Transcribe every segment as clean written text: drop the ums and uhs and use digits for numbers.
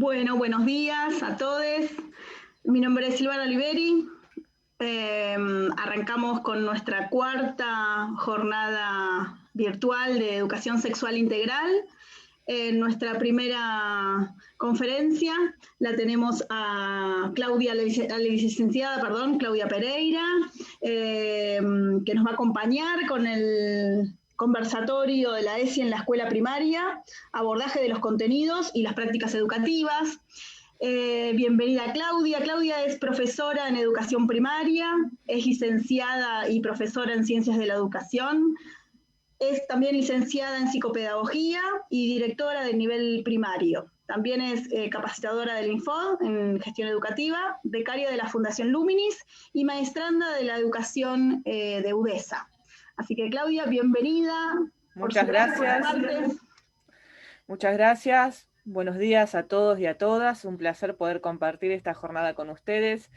Bueno, buenos días a todos. Mi nombre es Silvana Oliveri. Arrancamos con nuestra cuarta jornada virtual de educación sexual integral. En nuestra primera conferencia la tenemos a Claudia, a la licenciada, Claudia Pereira, que nos va a acompañar con el conversatorio de la ESI en la escuela primaria, abordaje de los contenidos y las prácticas educativas. Bienvenida Claudia. Claudia es profesora en educación primaria, es licenciada y profesora en ciencias de la educación, es también licenciada en psicopedagogía y directora del nivel primario. También es capacitadora del Infod en gestión educativa, becaria de la Fundación Luminis y maestranda de la educación de UDESA. Así que Claudia, bienvenida. Muchas gracias. Muchas gracias. Buenos días a todos y a todas. Un placer poder compartir esta jornada con ustedes.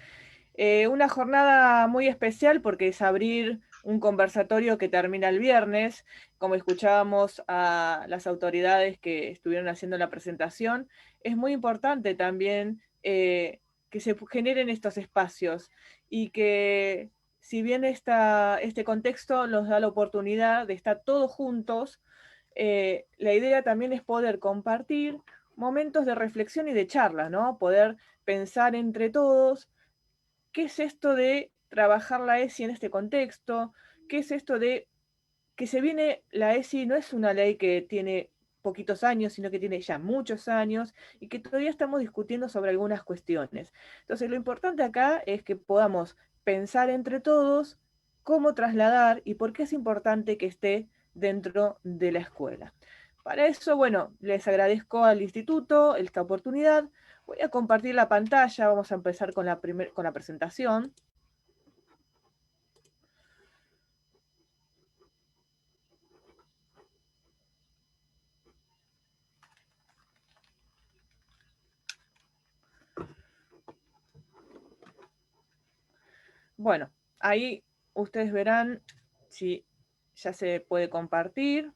Una jornada muy especial porque es abrir un conversatorio que termina el viernes. Como escuchábamos a las autoridades que estuvieron haciendo la presentación, es muy importante también que se generen estos espacios y que, si bien este contexto nos da la oportunidad de estar todos juntos, la idea también es poder compartir momentos de reflexión y de charla, ¿no? Poder pensar entre todos qué es esto de trabajar la ESI en este contexto, qué es esto de que se viene, la ESI no es una ley que tiene poquitos años, sino que tiene ya muchos años y que todavía estamos discutiendo sobre algunas cuestiones. Entonces, lo importante acá es que podamos pensar entre todos cómo trasladar y por qué es importante que esté dentro de la escuela. Para eso, bueno, les agradezco al instituto esta oportunidad. Voy a compartir la pantalla, vamos a empezar con la presentación. Bueno, ahí ustedes verán si ya se puede compartir.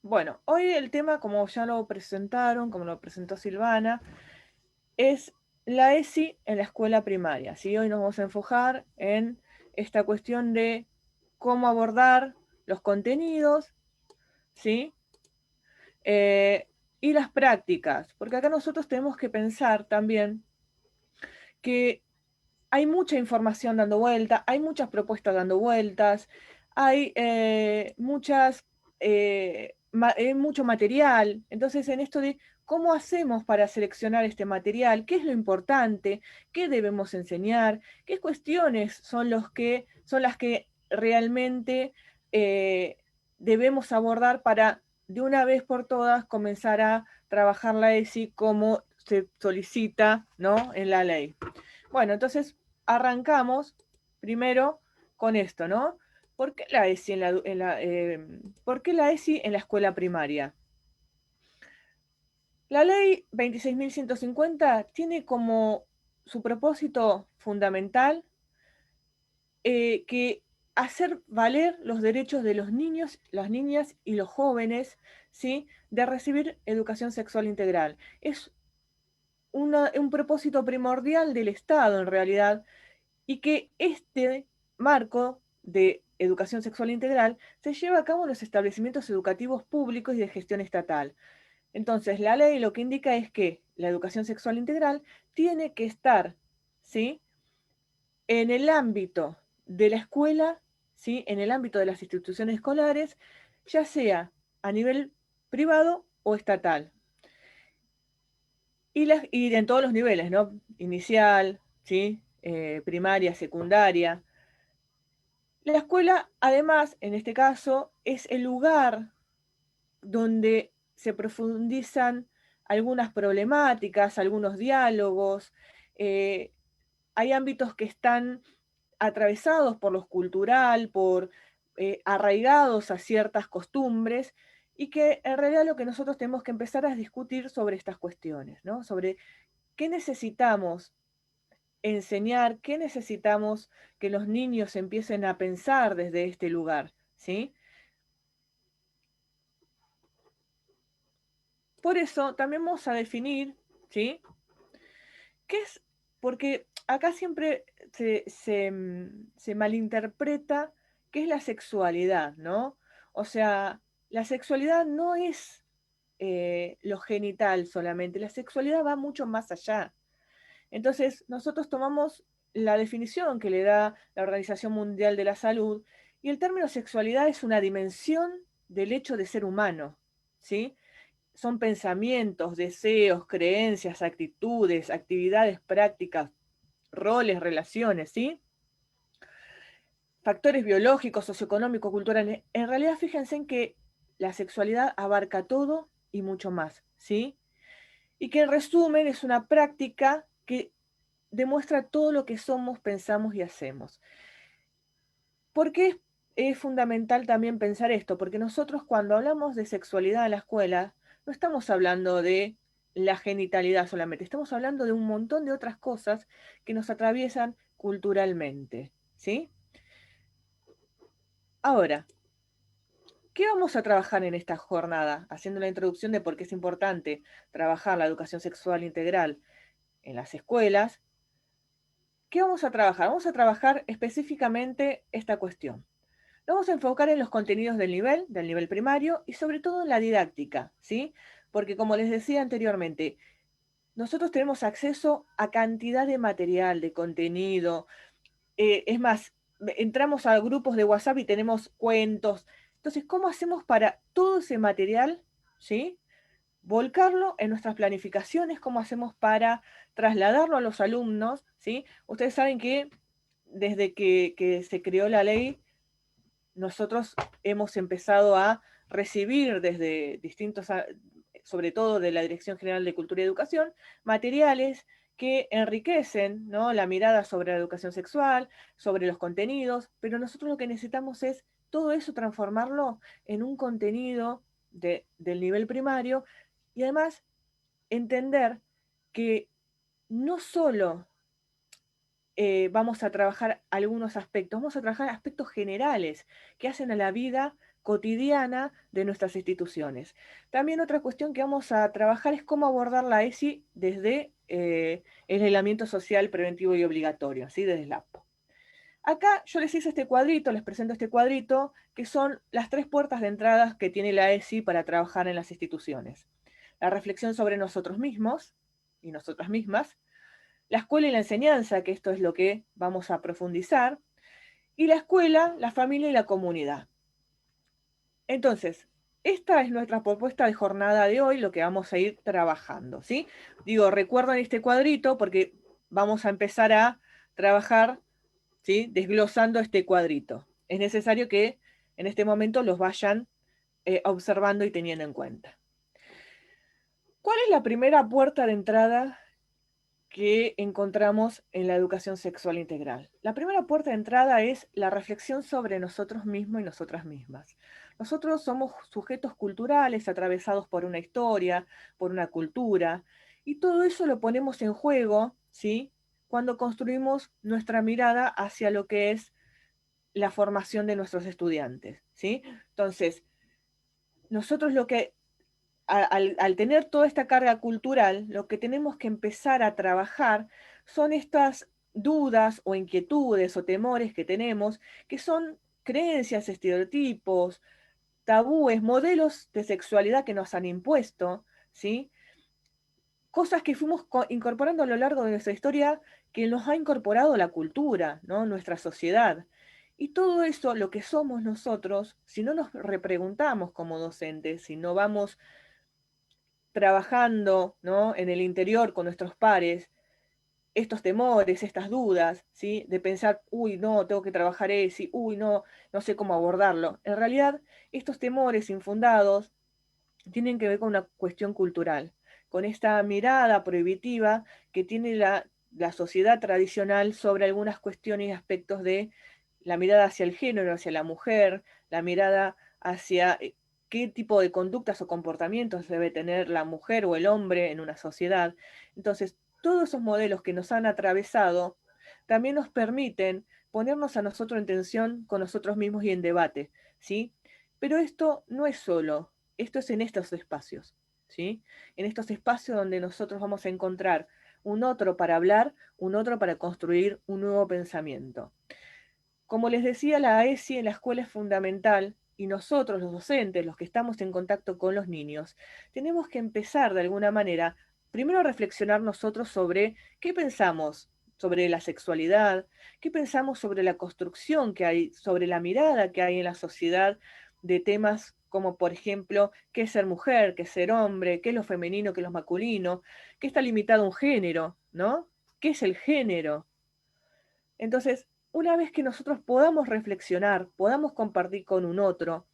Bueno, hoy el tema, como ya lo presentaron, como lo presentó Silvana, es la ESI en la escuela primaria. ¿Sí? Hoy nos vamos a enfocar en esta cuestión de cómo abordar los contenidos, ¿sí? Y las prácticas, porque acá nosotros tenemos que pensar también que hay mucha información dando vuelta, hay muchas propuestas dando vueltas, hay mucho material. Entonces, en esto de cómo hacemos para seleccionar este material, qué es lo importante, qué debemos enseñar, qué cuestiones son las que realmente debemos abordar para de una vez por todas comenzar a trabajar la ESI como se solicita, ¿no?, en la ley. Bueno, entonces arrancamos primero con esto, ¿no? ¿Por qué la ESI ¿por qué la ESI en la escuela primaria? La ley 26.150 tiene como su propósito fundamental que hacer valer los derechos de los niños, las niñas y los jóvenes, ¿sí?, de recibir educación sexual integral. Es un propósito primordial del Estado, en realidad, y que este marco de educación sexual integral se lleva a cabo en los establecimientos educativos públicos y de gestión estatal. Entonces, la ley lo que indica es que la educación sexual integral tiene que estar, ¿sí?, en el ámbito de la escuela, ¿sí?, en el ámbito de las instituciones escolares, ya sea a nivel privado o estatal. Y en todos los niveles, ¿no? Inicial, ¿sí?, primaria, secundaria. La escuela, además, en este caso, es el lugar donde se profundizan algunas problemáticas, algunos diálogos. Hay ámbitos que están atravesados por lo cultural, arraigados a ciertas costumbres, y que en realidad lo que nosotros tenemos que empezar a discutir sobre estas cuestiones, ¿no? Sobre qué necesitamos enseñar, qué necesitamos que los niños empiecen a pensar desde este lugar, ¿sí? Por eso también vamos a definir, ¿sí? ¿Qué es? Porque acá siempre se malinterpreta qué es la sexualidad, ¿no? O sea, la sexualidad no es lo genital solamente, la sexualidad va mucho más allá. Entonces, nosotros tomamos la definición que le da la Organización Mundial de la Salud y el término sexualidad es una dimensión del hecho de ser humano, ¿sí? Son pensamientos, deseos, creencias, actitudes, actividades prácticas, roles, relaciones, ¿sí? Factores biológicos, socioeconómicos, culturales. En realidad, fíjense en que la sexualidad abarca todo y mucho más, ¿sí? Y que en resumen es una práctica que demuestra todo lo que somos, pensamos y hacemos. ¿Por qué es fundamental también pensar esto? Porque nosotros cuando hablamos de sexualidad en la escuela, no estamos hablando de la genitalidad solamente, estamos hablando de un montón de otras cosas que nos atraviesan culturalmente, ¿sí? Ahora, ¿qué vamos a trabajar en esta jornada? Haciendo la introducción de por qué es importante trabajar la educación sexual integral en las escuelas. ¿Qué vamos a trabajar? Vamos a trabajar específicamente esta cuestión. Lo vamos a enfocar en los contenidos del nivel primario y sobre todo en la didáctica, ¿sí? Porque como les decía anteriormente, nosotros tenemos acceso a cantidad de material, de contenido. Es más, entramos a grupos de WhatsApp y tenemos cuentos. Entonces, ¿cómo hacemos para todo ese material, ¿sí? Volcarlo en nuestras planificaciones, cómo hacemos para trasladarlo a los alumnos, ¿sí? Ustedes saben que desde que se creó la ley, nosotros hemos empezado a recibir desde distintos, sobre todo de la Dirección General de Cultura y Educación, materiales que enriquecen, ¿no?, la mirada sobre la educación sexual, sobre los contenidos, pero nosotros lo que necesitamos es todo eso transformarlo en un contenido del nivel primario y además entender que no solo vamos a trabajar algunos aspectos, vamos a trabajar aspectos generales que hacen a la vida cotidiana de nuestras instituciones. También otra cuestión que vamos a trabajar es cómo abordar la ESI desde el aislamiento social preventivo y obligatorio, ¿sí? Desde el APO. Acá yo les hice este cuadrito, les presento este cuadrito, que son las 3 puertas de entrada que tiene la ESI para trabajar en las instituciones. La reflexión sobre nosotros mismos y nosotras mismas, la escuela y la enseñanza, que esto es lo que vamos a profundizar, y la escuela, la familia y la comunidad. Entonces, esta es nuestra propuesta de jornada de hoy, lo que vamos a ir trabajando, ¿sí? Digo, recuerden este cuadrito porque vamos a empezar a trabajar, ¿sí?, desglosando este cuadrito. Es necesario que en este momento los vayan observando y teniendo en cuenta. ¿Cuál es la primera puerta de entrada que encontramos en la educación sexual integral? La primera puerta de entrada es la reflexión sobre nosotros mismos y nosotras mismas. Nosotros somos sujetos culturales atravesados por una historia, por una cultura, y todo eso lo ponemos en juego, ¿sí?, cuando construimos nuestra mirada hacia lo que es la formación de nuestros estudiantes, ¿sí? Entonces, nosotros lo que al tener toda esta carga cultural, lo que tenemos que empezar a trabajar son estas dudas o inquietudes o temores que tenemos, que son creencias, estereotipos, tabúes, modelos de sexualidad que nos han impuesto, ¿sí? Cosas que fuimos incorporando a lo largo de nuestra historia que nos ha incorporado la cultura, ¿no?, nuestra sociedad. Y todo eso, lo que somos nosotros, si no nos repreguntamos como docentes, si no vamos trabajando, ¿no?, en el interior con nuestros pares, estos temores, estas dudas, ¿sí?, de pensar, uy, no, tengo que trabajar eso, uy, no, no sé cómo abordarlo. En realidad, estos temores infundados tienen que ver con una cuestión cultural, con esta mirada prohibitiva que tiene la sociedad tradicional sobre algunas cuestiones y aspectos de la mirada hacia el género, hacia la mujer, la mirada hacia qué tipo de conductas o comportamientos debe tener la mujer o el hombre en una sociedad. Entonces, todos esos modelos que nos han atravesado también nos permiten ponernos a nosotros en tensión con nosotros mismos y en debate, ¿sí? Pero esto no es solo, esto es en estos espacios. ¿sí? En estos espacios donde nosotros vamos a encontrar un otro para hablar, un otro para construir un nuevo pensamiento. Como les decía, la ESI en la escuela es fundamental y nosotros, los docentes, los que estamos en contacto con los niños, tenemos que empezar de alguna manera, primero a reflexionar nosotros sobre qué pensamos sobre la sexualidad, qué pensamos sobre la construcción que hay, sobre la mirada que hay en la sociedad de temas como, por ejemplo, qué es ser mujer, qué es ser hombre, qué es lo femenino, qué es lo masculino, qué está limitado a un género, ¿no? ¿Qué es el género? Entonces, una vez que nosotros podamos reflexionar, podamos compartir con un otro,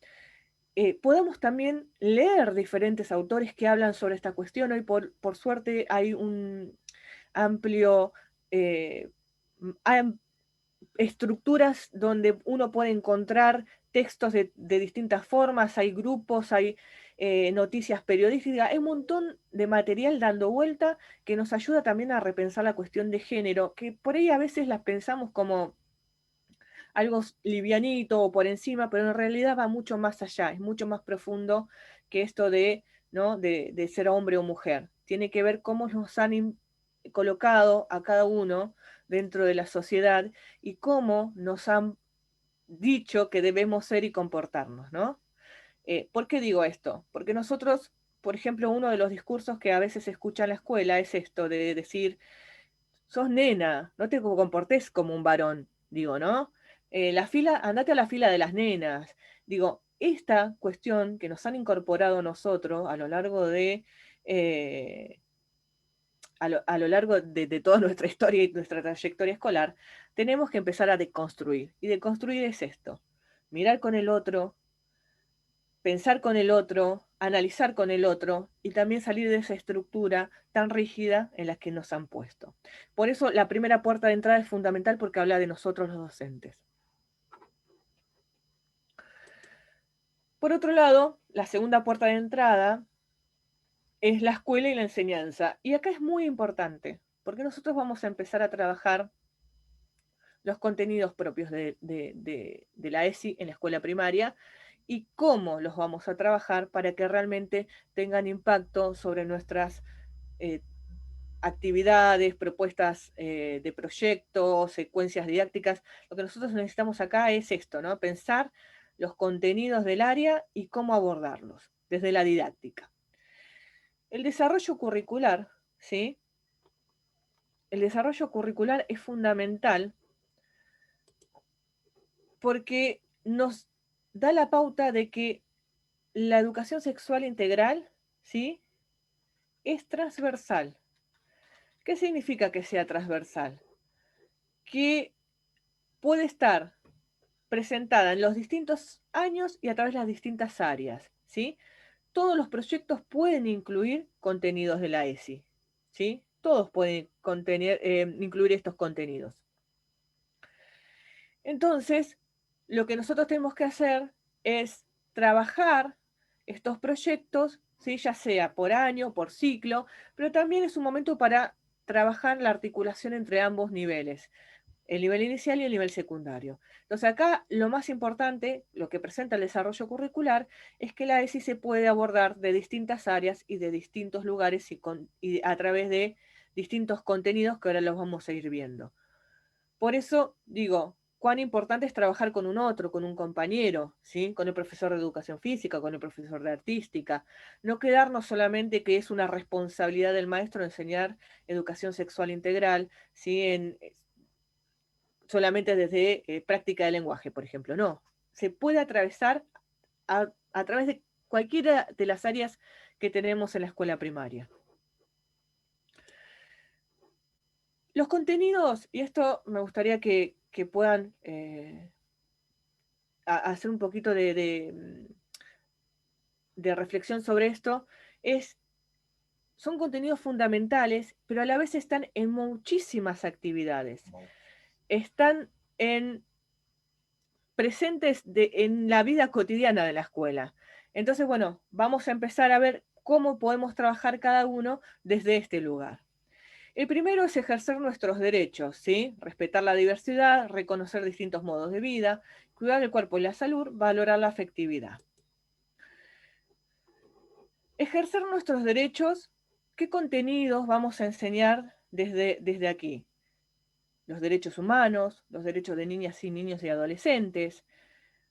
podamos también leer diferentes autores que hablan sobre esta cuestión. Hoy, por suerte, hay un amplio, eh, estructuras donde uno puede encontrar textos de distintas formas, hay grupos, hay noticias periodísticas, hay un montón de material dando vuelta que nos ayuda también a repensar la cuestión de género, que por ahí a veces las pensamos como algo livianito o por encima, pero en realidad va mucho más allá, es mucho más profundo que esto de, ¿no? de ser hombre o mujer. Tiene que ver cómo nos han colocado a cada uno dentro de la sociedad y cómo nos han dicho que debemos ser y comportarnos, ¿no? ¿Por qué digo esto? Porque nosotros, por ejemplo, uno de los discursos que a veces se escucha en la escuela es esto de decir, sos nena, no te comportes como un varón, digo, ¿no? Andate a la fila de las nenas. Digo, esta cuestión que nos han incorporado nosotros a lo largo eh, a lo largo de toda nuestra historia y nuestra trayectoria escolar, tenemos que empezar a deconstruir. Y deconstruir es esto, mirar con el otro, pensar con el otro, analizar con el otro y también salir de esa estructura tan rígida en la que nos han puesto. Por eso la primera puerta de entrada es fundamental porque habla de nosotros los docentes. Por otro lado, la segunda puerta de entrada es la escuela y la enseñanza. Y acá es muy importante porque nosotros vamos a empezar a trabajar los contenidos propios de la ESI en la escuela primaria y cómo los vamos a trabajar para que realmente tengan impacto sobre nuestras actividades, propuestas de proyectos, secuencias didácticas. Lo que nosotros necesitamos acá es esto, ¿no? Pensar los contenidos del área y cómo abordarlos desde la didáctica. El desarrollo curricular, ¿sí? El desarrollo curricular es fundamental porque nos da la pauta de que la educación sexual integral, ¿sí? Es transversal. ¿Qué significa que sea transversal? Que puede estar presentada en los distintos años y a través de las distintas áreas, ¿sí? Todos los proyectos pueden incluir contenidos de la ESI, ¿sí? Todos pueden incluir estos contenidos. Entonces, lo que nosotros tenemos que hacer es trabajar estos proyectos, ¿sí? Ya sea por año, por ciclo, pero también es un momento para trabajar la articulación entre ambos niveles, el nivel inicial y el nivel secundario. Entonces acá lo más importante, lo que presenta el desarrollo curricular, es que la ESI se puede abordar de distintas áreas y de distintos lugares y a través de distintos contenidos que ahora los vamos a ir viendo. Por eso digo, cuán importante es trabajar con un otro, con un compañero, ¿sí? Con el profesor de educación física, con el profesor de artística. No quedarnos solamente que es una responsabilidad del maestro enseñar educación sexual integral, ¿sí? Solamente desde práctica de lenguaje, por ejemplo. No, se puede atravesar a través de cualquiera de las áreas que tenemos en la escuela primaria. Los contenidos, y esto me gustaría que puedan hacer un poquito de reflexión sobre esto, son contenidos fundamentales, pero a la vez están en muchísimas actividades. Están presentes en la vida cotidiana de la escuela. Entonces, bueno, vamos a empezar a ver cómo podemos trabajar cada uno desde este lugar. El primero es ejercer nuestros derechos, ¿sí? Respetar la diversidad, reconocer distintos modos de vida, cuidar el cuerpo y la salud, valorar la afectividad. Ejercer nuestros derechos, ¿qué contenidos vamos a enseñar desde aquí? Los derechos humanos, los derechos de niñas y niños y adolescentes,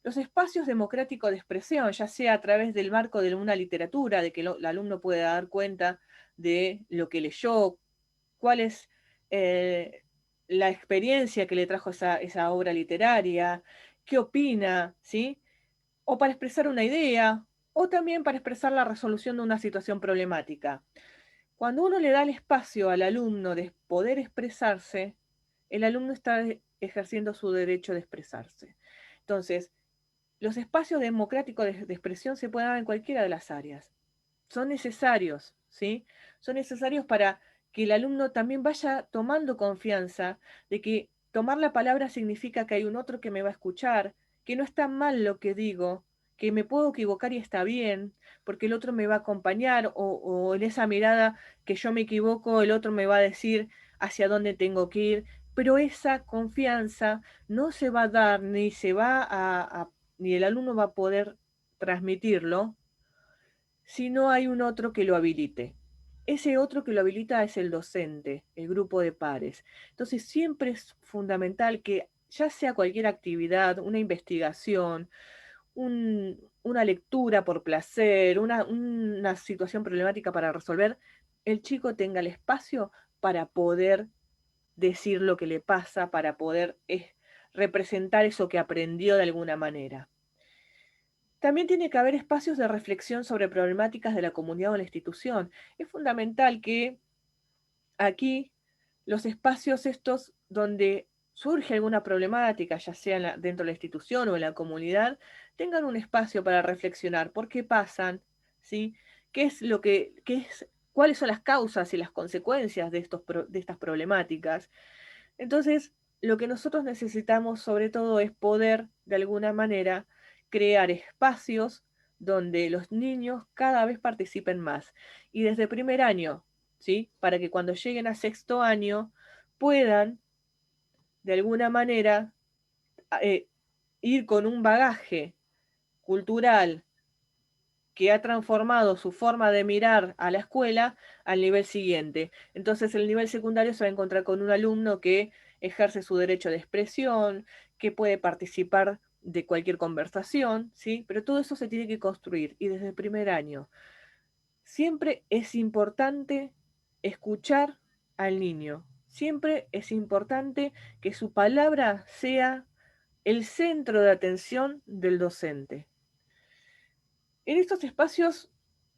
los espacios democráticos de expresión, ya sea a través del marco de una literatura, de que el alumno pueda dar cuenta de lo que leyó, cuál es la experiencia que le trajo esa obra literaria, qué opina, ¿sí? O para expresar una idea, o también para expresar la resolución de una situación problemática. Cuando uno le da el espacio al alumno de poder expresarse, el alumno está ejerciendo su derecho de expresarse. Entonces, los espacios democráticos de expresión se pueden dar en cualquiera de las áreas. Son necesarios, ¿sí? Son necesarios para que el alumno también vaya tomando confianza de que tomar la palabra significa que hay un otro que me va a escuchar, que no está mal lo que digo, que me puedo equivocar y está bien, porque el otro me va a acompañar o en esa mirada que yo me equivoco, el otro me va a decir hacia dónde tengo que ir, pero esa confianza no se va a dar ni se va ni el alumno va a poder transmitirlo si no hay un otro que lo habilite. Ese otro que lo habilita es el docente, el grupo de pares. Entonces siempre es fundamental que ya sea cualquier actividad, una investigación, una lectura por placer, una situación problemática para resolver, el chico tenga el espacio para poder decir lo que le pasa, para poder representar eso que aprendió de alguna manera. También tiene que haber espacios de reflexión sobre problemáticas de la comunidad o la institución. Es fundamental que aquí los espacios estos donde surge alguna problemática, ya sea dentro de la institución o en la comunidad, tengan un espacio para reflexionar por qué pasan, ¿sí? ¿Qué es lo qué es, cuáles son las causas y las consecuencias de estas problemáticas? Entonces, lo que nosotros necesitamos sobre todo es poder, de alguna manera, crear espacios donde los niños cada vez participen más. Y desde primer año, ¿sí? Para que cuando lleguen a sexto año puedan, de alguna manera, eh, ir con un bagaje cultural que ha transformado su forma de mirar a la escuela al nivel siguiente. Entonces, el nivel secundario se va a encontrar con un alumno que ejerce su derecho de expresión, que puede participar de cualquier conversación, ¿sí? Pero todo eso se tiene que construir y desde el primer año. Siempre es importante escuchar al niño. Siempre es importante que su palabra sea el centro de atención del docente. En estos espacios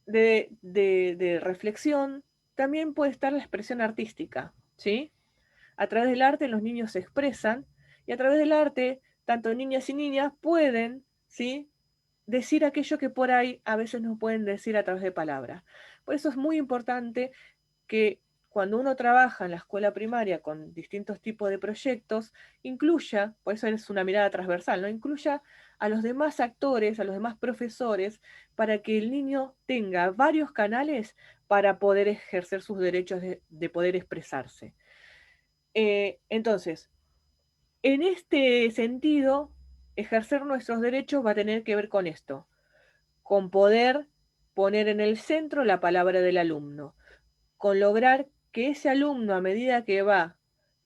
de reflexión también puede estar la expresión artística, ¿sí? A través del arte los niños se expresan y a través del arte, tanto niñas y niñas pueden, ¿sí? Decir aquello que por ahí a veces no pueden decir a través de palabras. Por eso es muy importante que cuando uno trabaja en la escuela primaria con distintos tipos de proyectos, incluya, por eso es una mirada transversal, ¿no? Incluya a los demás actores, a los demás profesores, para que el niño tenga varios canales para poder ejercer sus derechos de poder expresarse. Entonces, en este sentido, ejercer nuestros derechos va a tener que ver con esto, con poder poner en el centro la palabra del alumno, con lograr que ese alumno, a medida que va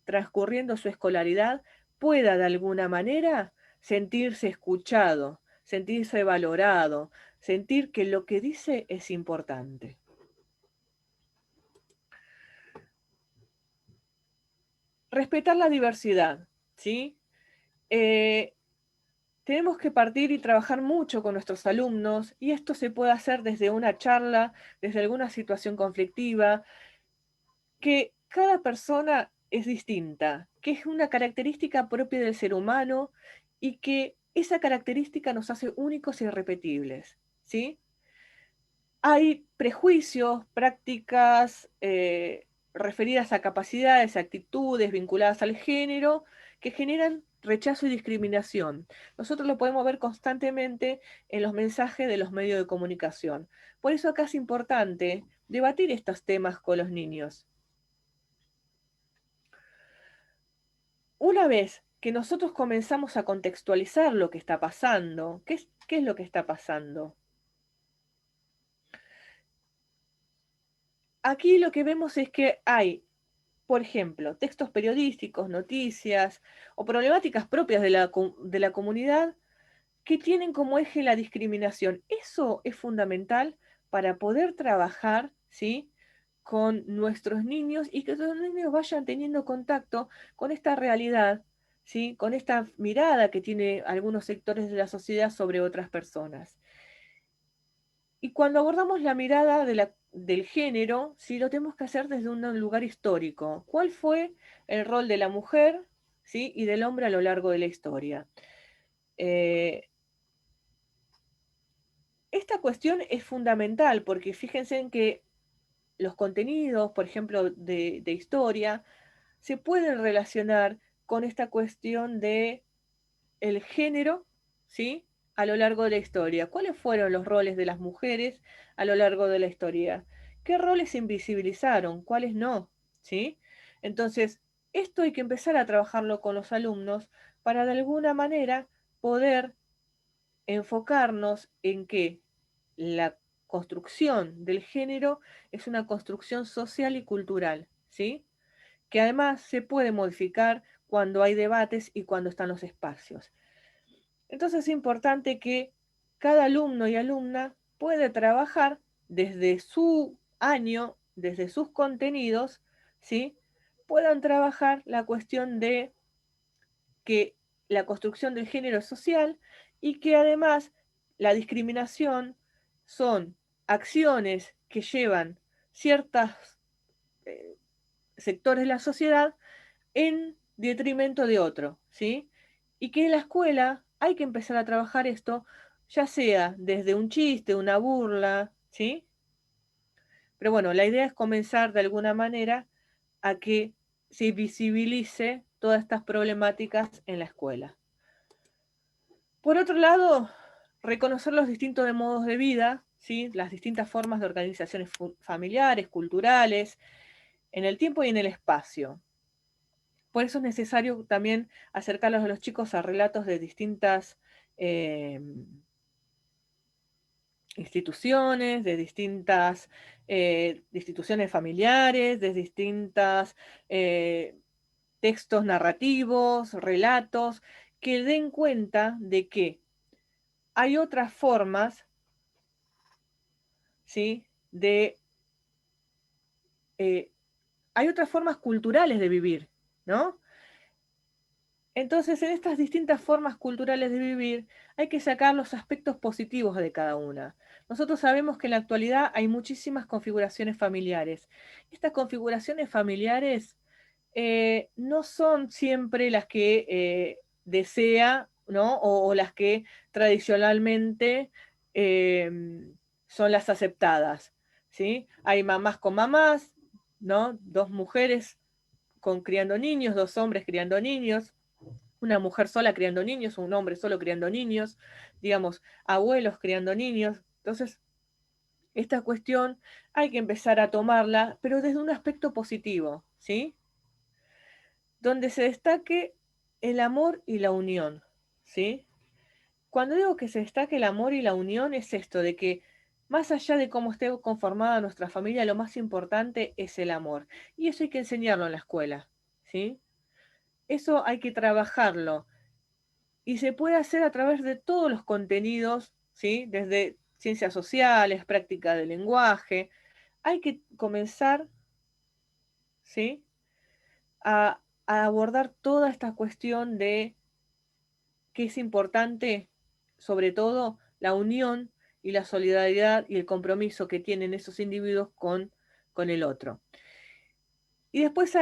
transcurriendo su escolaridad, pueda de alguna manera sentirse escuchado, sentirse valorado, sentir que lo que dice es importante. Respetar la diversidad, ¿sí? Tenemos que partir y trabajar mucho con nuestros alumnos y esto se puede hacer desde una charla, desde alguna situación conflictiva, que cada persona es distinta, que es una característica propia del ser humano y que esa característica nos hace únicos e irrepetibles, ¿sí? Hay prejuicios, prácticas referidas a capacidades, actitudes vinculadas al género que generan rechazo y discriminación. Nosotros lo podemos ver constantemente en los mensajes de los medios de comunicación. Por eso acá es importante debatir estos temas con los niños. Una vez que nosotros comenzamos a contextualizar lo que está pasando, ¿qué es lo que está pasando? aquí lo que vemos es que hay, por ejemplo, textos periodísticos, noticias o problemáticas propias de la comunidad que tienen como eje la discriminación. Eso es fundamental para poder trabajar, ¿sí?, con nuestros niños y que los niños vayan teniendo contacto con esta realidad, ¿sí?, con esta mirada que tiene algunos sectores de la sociedad sobre otras personas. Y cuando abordamos la mirada del género, sí, lo tenemos que hacer desde un lugar histórico. ¿Cuál fue el rol de la mujer, sí, y del hombre a lo largo de la historia? Eh, Esta cuestión es fundamental porque fíjense en que los contenidos, por ejemplo, de historia, se pueden relacionar con esta cuestión de el género, ¿sí?, a lo largo de la historia. ¿Cuáles fueron los roles de las mujeres a lo largo de la historia? ¿Qué roles se invisibilizaron? ¿Cuáles no? ¿Sí? Entonces, esto hay que empezar a trabajarlo con los alumnos para de alguna manera poder enfocarnos en que la construcción del género es una construcción social y cultural, ¿sí?, que además se puede modificar cuando hay debates y cuando están los espacios. Entonces es importante que cada alumno y alumna pueda trabajar desde su año, desde sus contenidos, ¿sí?, puedan trabajar la cuestión de que la construcción del género es social y que además la discriminación son acciones que llevan ciertos sectores de la sociedad en detrimento de otro, ¿sí? Y que en la escuela hay que empezar a trabajar esto, ya sea desde un chiste, una burla, ¿sí? Pero bueno, la idea es comenzar de alguna manera a que se visibilice todas estas problemáticas en la escuela. Por otro lado, reconocer los distintos modos de vida, ¿sí?, las distintas formas de organizaciones familiares, culturales, en el tiempo y en el espacio. Por eso es necesario también acercarlos a los chicos a relatos de distintas eh, instituciones, de distintas instituciones familiares, de distintos textos narrativos, relatos, que den cuenta de que hay otras formas, ¿sí?, eh, hay otras formas culturales de vivir, ¿no? Entonces, en estas distintas formas culturales de vivir, hay que sacar los aspectos positivos de cada una. Nosotros sabemos que en la actualidad hay muchísimas configuraciones familiares. Estas configuraciones familiares no son siempre las que desea, ¿no?, o las que tradicionalmente son las aceptadas, ¿sí? Hay mamás con mamás, ¿no?, dos mujeres criando niños, dos hombres criando niños, una mujer sola criando niños, un hombre solo criando niños, digamos, abuelos criando niños. Entonces, esta cuestión hay que empezar a tomarla, pero desde un aspecto positivo, ¿sí?, donde se destaque el amor y la unión, ¿sí? Cuando digo que se destaque el amor y la unión es esto, de que más allá de cómo esté conformada nuestra familia, lo más importante es el amor. Y eso hay que enseñarlo en la escuela, ¿sí? Eso hay que trabajarlo. Y se puede hacer a través de todos los contenidos, ¿sí? Desde ciencias sociales, práctica del lenguaje. Hay que comenzar, ¿sí?, a abordar toda esta cuestión de que es importante, sobre todo, la unión y la solidaridad y el compromiso que tienen esos individuos con el otro. Y después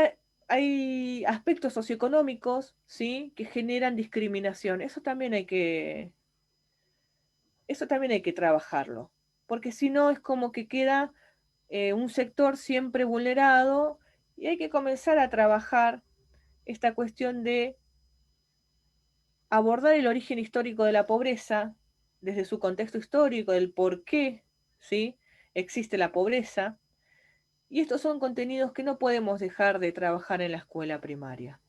hay aspectos socioeconómicos, ¿sí?, que generan discriminación. Eso también hay que trabajarlo, porque si no es como que queda un sector siempre vulnerado y hay que comenzar a trabajar esta cuestión de abordar el origen histórico de la pobreza desde su contexto histórico, del por qué, ¿sí?, existe la pobreza. Y estos son contenidos que no podemos dejar de trabajar en la escuela primaria.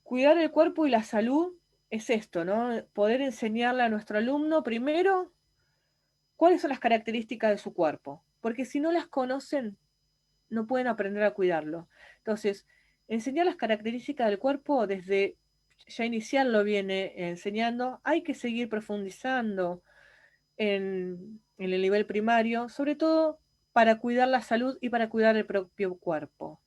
Cuidar el cuerpo y la salud es esto, ¿no? Poder enseñarle a nuestro alumno primero cuáles son las características de su cuerpo, porque si no las conocen, no pueden aprender a cuidarlo. Entonces, enseñar las características del cuerpo desde ya inicial lo viene enseñando, hay que seguir profundizando en el nivel primario, sobre todo para cuidar la salud y para cuidar el propio cuerpo.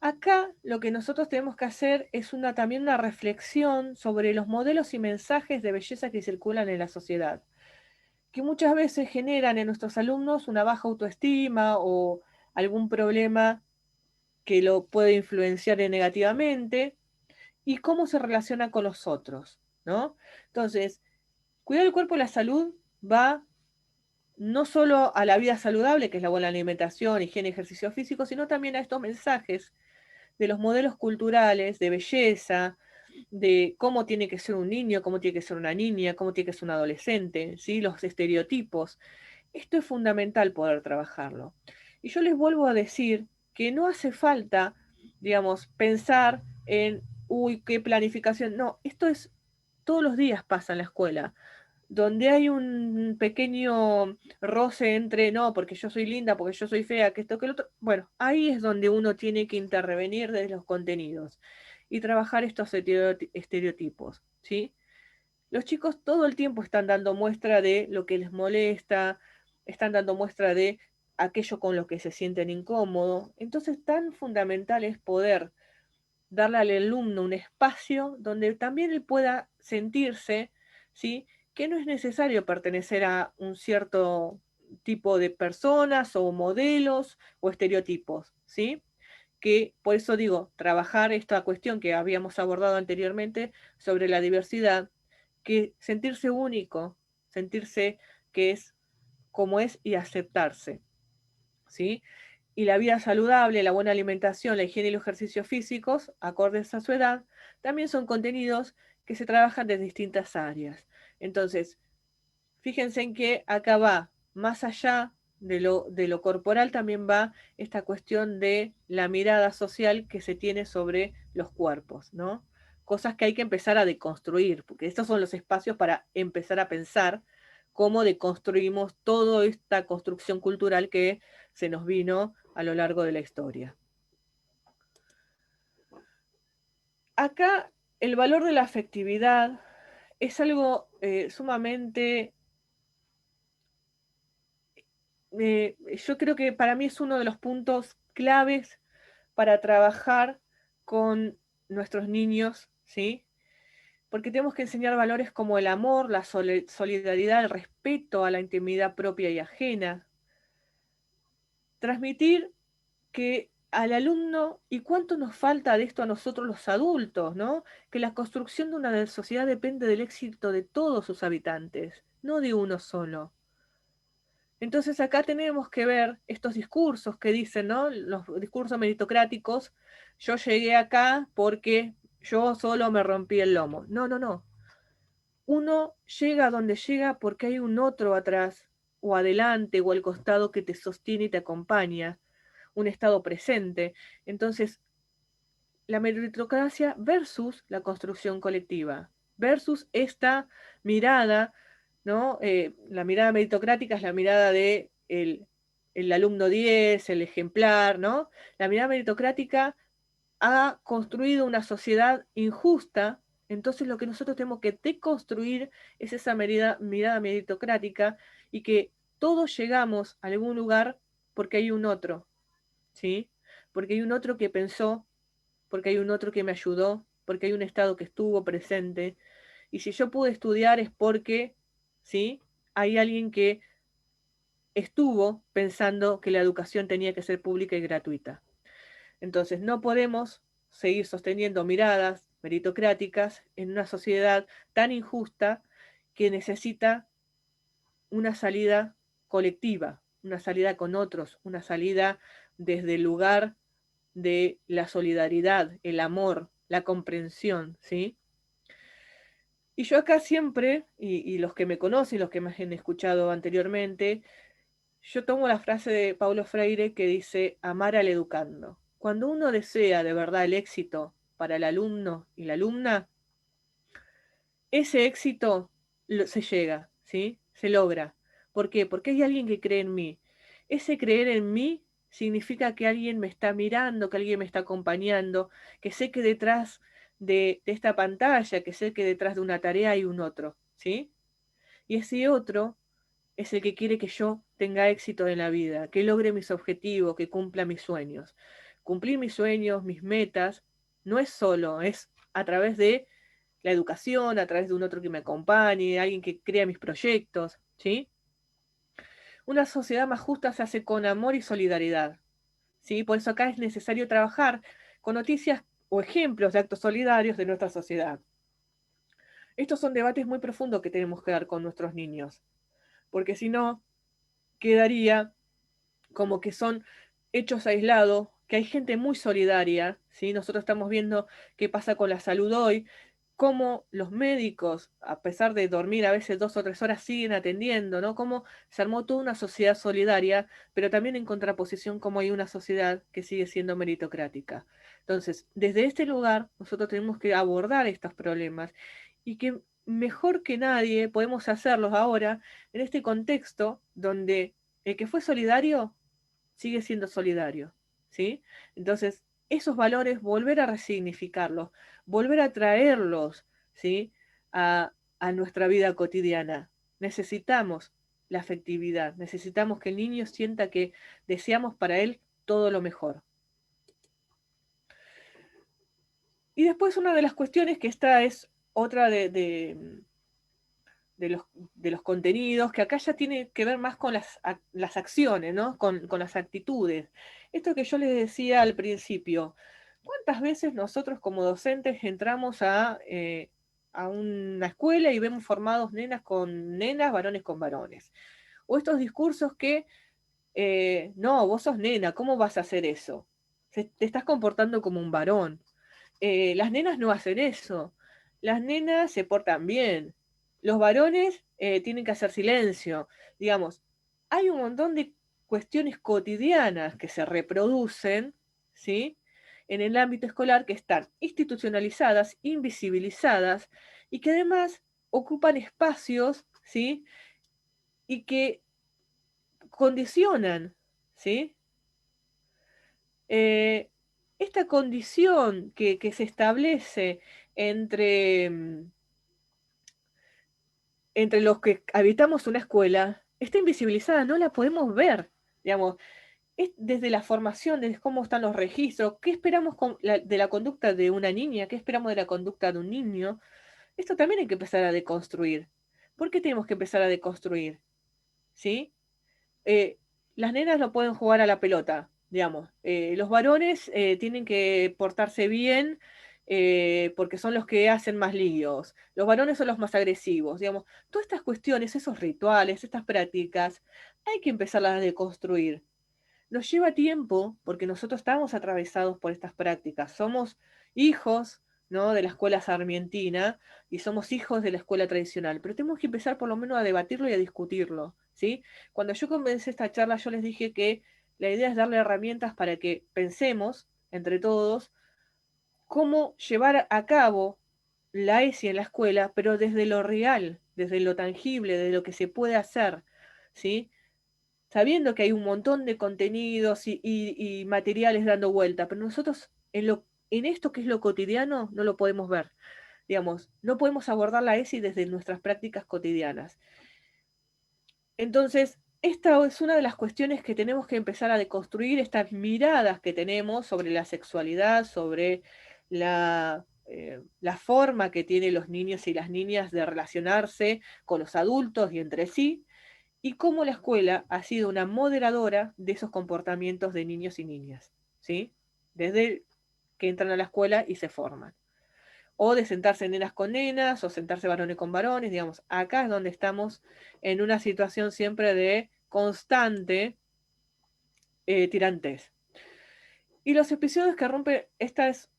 Acá lo que nosotros tenemos que hacer es también una reflexión sobre los modelos y mensajes de belleza que circulan en la sociedad, que muchas veces generan en nuestros alumnos una baja autoestima o algún problema que lo puede influenciar negativamente, y cómo se relaciona con los otros, ¿no? Entonces, cuidar el cuerpo y la salud va no solo a la vida saludable, que es la buena alimentación, higiene, ejercicio físico, sino también a estos mensajes de los modelos culturales de belleza, de cómo tiene que ser un niño, cómo tiene que ser una niña, cómo tiene que ser un adolescente, ¿sí? Los estereotipos. Esto es fundamental poder trabajarlo. Y yo les vuelvo a decir que no hace falta, digamos, pensar en, uy, qué planificación. No, esto es, todos los días pasa en la escuela, donde hay un pequeño roce entre, no, porque yo soy linda, porque yo soy fea, que esto, que lo otro. Bueno, ahí es donde uno tiene que intervenir desde los contenidos y trabajar estos estereotipos, ¿sí? Los chicos todo el tiempo están dando muestra de lo que les molesta, están dando muestra de aquello con lo que se sienten incómodos. Entonces, tan fundamental es poder darle al alumno un espacio donde también él pueda sentirse, ¿sí? Que no es necesario pertenecer a un cierto tipo de personas o modelos o estereotipos, ¿sí? Que por eso digo, trabajar esta cuestión que habíamos abordado anteriormente sobre la diversidad, que sentirse único, sentirse que es como es y aceptarse, ¿sí? Y la vida saludable, la buena alimentación, la higiene y los ejercicios físicos, acordes a su edad, también son contenidos que se trabajan desde distintas áreas. Entonces, fíjense en que acá va, más allá de lo corporal, también va esta cuestión de la mirada social que se tiene sobre los cuerpos, ¿no? Cosas que hay que empezar a deconstruir, porque estos son los espacios para empezar a pensar cómo deconstruimos toda esta construcción cultural que se nos vino a lo largo de la historia. Acá el valor de la afectividad es algo sumamente yo creo que para mí es uno de los puntos claves para trabajar con nuestros niños, ¿sí? Porque tenemos que enseñar valores como el amor, la solidaridad, el respeto a la intimidad propia y ajena. Transmitir que al alumno, y cuánto nos falta de esto a nosotros los adultos, ¿no? Que la construcción de una sociedad depende del éxito de todos sus habitantes, no de uno solo. Entonces acá tenemos que ver estos discursos que dicen, ¿no? Los discursos meritocráticos, yo llegué acá porque yo solo me rompí el lomo. No, no, no. Uno llega a donde llega porque hay un otro atrás, o adelante, o al costado que te sostiene y te acompaña, un estado presente. Entonces, la meritocracia versus la construcción colectiva, versus esta mirada, ¿no? La mirada meritocrática es la mirada de el alumno 10, el ejemplar, ¿no? La mirada meritocrática ha construido una sociedad injusta, entonces lo que nosotros tenemos que deconstruir es esa mirada meritocrática y que todos llegamos a algún lugar porque hay un otro, ¿sí? Porque hay un otro que pensó, porque hay un otro que me ayudó, porque hay un Estado que estuvo presente. Y si yo pude estudiar es porque, ¿sí? Hay alguien que estuvo pensando que la educación tenía que ser pública y gratuita. Entonces, no podemos seguir sosteniendo miradas meritocráticas en una sociedad tan injusta que necesita una salida colectiva, una salida con otros, una salida desde el lugar de la solidaridad, el amor, la comprensión, ¿sí? Y yo acá siempre, y los que me conocen, los que me han escuchado anteriormente, yo tomo la frase de Paulo Freire que dice, amar al educando. Cuando uno desea de verdad el éxito para el alumno y la alumna, ese éxito se llega, ¿sí? Se logra, ¿Por qué? Porque hay alguien que cree en mí. Ese creer en mí significa que alguien me está mirando, que alguien me está acompañando, que sé que detrás de esta pantalla, que sé que detrás de una tarea hay un otro, ¿sí? Y ese otro es el que quiere que yo tenga éxito en la vida, que logre mis objetivos, que cumpla mis sueños. Cumplir mis sueños, mis metas, no es solo, es a través de la educación, a través de un otro que me acompañe, alguien que crea mis proyectos, ¿sí? Una sociedad más justa se hace con amor y solidaridad, ¿sí? Por eso acá es necesario trabajar con noticias o ejemplos de actos solidarios de nuestra sociedad. Estos son debates muy profundos que tenemos que dar con nuestros niños, porque si no, quedaría como que son hechos aislados, que hay gente muy solidaria, ¿sí? Nosotros estamos viendo qué pasa con la salud hoy, cómo los médicos, a pesar de dormir a veces 2 o 3 horas, siguen atendiendo, ¿no? Cómo se armó toda una sociedad solidaria, pero también en contraposición cómo hay una sociedad que sigue siendo meritocrática. Entonces, desde este lugar, nosotros tenemos que abordar estos problemas y que mejor que nadie podemos hacerlos ahora en este contexto donde el que fue solidario sigue siendo solidario, ¿sí? Entonces, esos valores, volver a resignificarlos, volver a traerlos, ¿sí? A nuestra vida cotidiana. Necesitamos la afectividad, necesitamos que el niño sienta que deseamos para él todo lo mejor. Y después una de las cuestiones que esta es otra de los contenidos, que acá ya tiene que ver más con las acciones, ¿no? Con las actitudes. Esto que yo les decía al principio, ¿cuántas veces nosotros como docentes entramos a una escuela y vemos formados nenas con nenas, varones con varones? O estos discursos que, no, vos sos nena, ¿cómo vas a hacer eso? Te estás comportando como un varón. Las nenas no hacen eso. Las nenas se portan bien. Los varones tienen que hacer silencio. Digamos, hay un montón de cuestiones cotidianas que se reproducen, ¿sí? En el ámbito escolar que están institucionalizadas, invisibilizadas y que además ocupan espacios, ¿sí? Y que condicionan, ¿sí? Esta condición que se establece entre, entre los que habitamos una escuela está invisibilizada, no la podemos ver, digamos, es desde la formación, desde cómo están los registros, qué esperamos de la conducta de una niña, qué esperamos de la conducta de un niño. Esto también hay que empezar a deconstruir. ¿Por qué tenemos que empezar a deconstruir? ¿Sí? eh, las nenas no pueden jugar a la pelota, digamos. Los varones tienen que portarse bien porque son los que hacen más líos. Los varones son los más agresivos, digamos. Todas estas cuestiones, esos rituales, estas prácticas, hay que empezarlas a deconstruir. Nos lleva tiempo porque nosotros estamos atravesados por estas prácticas. Somos hijos, ¿no? De la escuela sarmientina y somos hijos de la escuela tradicional, pero tenemos que empezar por lo menos a debatirlo y a discutirlo, ¿sí? Cuando yo comencé esta charla, yo les dije que la idea es darle herramientas para que pensemos entre todos cómo llevar a cabo la ESI en la escuela, pero desde lo real, desde lo tangible, de lo que se puede hacer, ¿sí? Sabiendo que hay un montón de contenidos y materiales dando vuelta, pero nosotros en esto que es lo cotidiano no lo podemos ver. Digamos, no podemos abordar la ESI desde nuestras prácticas cotidianas. Entonces, esta es una de las cuestiones que tenemos que empezar a deconstruir, estas miradas que tenemos sobre la sexualidad, sobre la forma que tienen los niños y las niñas de relacionarse con los adultos y entre sí, y cómo la escuela ha sido una moderadora de esos comportamientos de niños y niñas, ¿sí? Desde que entran a la escuela y se forman. O de sentarse nenas con nenas, o sentarse varones con varones, digamos, acá es donde estamos en una situación siempre de constante tirantes. Y los episodios que rompen, esta es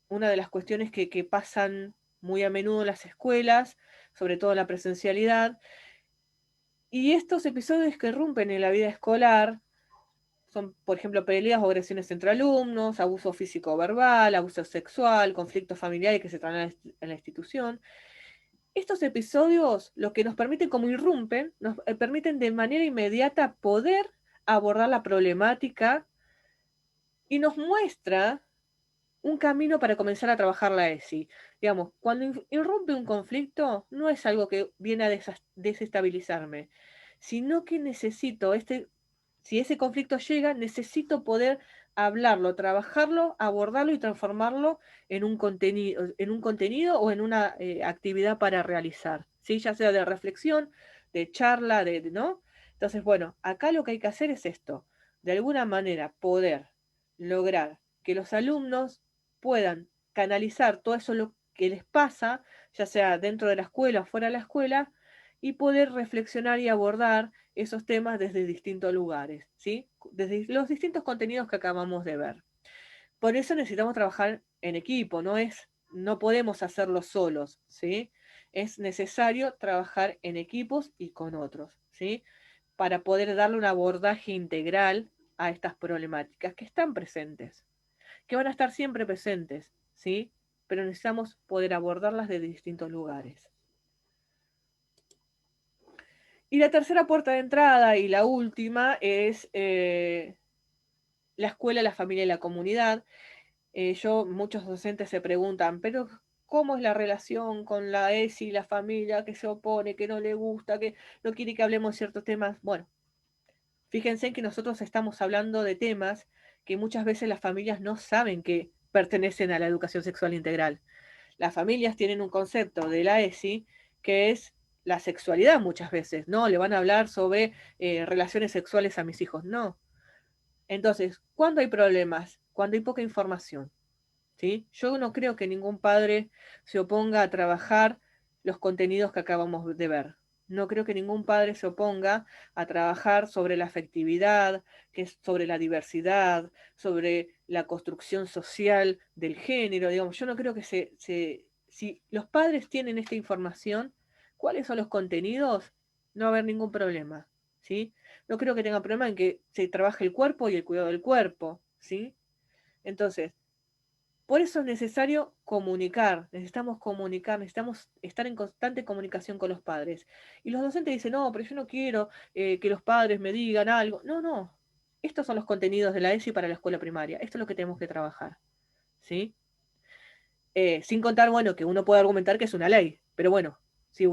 una de las cuestiones que pasan muy a menudo en las escuelas, sobre todo en la presencialidad. Y estos episodios que rompen en la vida escolar son, por ejemplo, peleas o agresiones entre alumnos, abuso físico o verbal, abuso sexual, conflictos familiares que se traen en la institución. Estos episodios lo que nos permiten, como irrumpen, nos permiten de manera inmediata poder abordar la problemática y nos muestra un camino para comenzar a trabajar la ESI. Digamos, cuando irrumpe un conflicto, no es algo que viene a desestabilizarme, sino que necesito, si ese conflicto llega, necesito poder hablarlo, trabajarlo, abordarlo y transformarlo en un contenido o en una actividad para realizar, ¿sí? Ya sea de reflexión, de charla, ¿no? Entonces, bueno, acá lo que hay que hacer es esto, de alguna manera poder lograr que los alumnos puedan canalizar todo eso lo que les pasa, ya sea dentro de la escuela o fuera de la escuela, y poder reflexionar y abordar esos temas desde distintos lugares, ¿sí? Desde los distintos contenidos que acabamos de ver. Por eso necesitamos trabajar en equipo, no podemos hacerlo solos, ¿sí? Es necesario trabajar en equipos y con otros, ¿sí? Para poder darle un abordaje integral a estas problemáticas que están presentes, que van a estar siempre presentes, ¿sí? Pero necesitamos poder abordarlas de distintos lugares. Y la tercera puerta de entrada y la última es la escuela, la familia y la comunidad. Muchos docentes se preguntan, pero ¿cómo es la relación con la ESI, la familia que se opone, que no le gusta, que no quiere que hablemos de ciertos temas? Bueno, fíjense que nosotros estamos hablando de temas que muchas veces las familias no saben que pertenecen a la educación sexual integral. Las familias tienen un concepto de la ESI que es la sexualidad muchas veces, ¿no? Le van a hablar sobre relaciones sexuales a mis hijos, no. Entonces, ¿cuándo hay problemas? Cuando hay poca información, ¿sí? Yo no creo que ningún padre se oponga a trabajar los contenidos que acabamos de ver. No creo que ningún padre se oponga a trabajar sobre la afectividad, que es sobre la diversidad, sobre la construcción social del género. Digamos, yo no creo que si los padres tienen esta información, ¿cuáles son los contenidos? No va a haber ningún problema, ¿sí? No creo que tenga problema en que se trabaje el cuerpo y el cuidado del cuerpo, ¿sí? Entonces, por eso es necesario necesitamos estar en constante comunicación con los padres. Y los docentes dicen, no, pero yo no quiero que los padres me digan algo. No, no. Estos son los contenidos de la ESI para la escuela primaria. Esto es lo que tenemos que trabajar. ¿Sí? Sin contar, bueno, que uno puede argumentar que es una ley. Pero bueno, si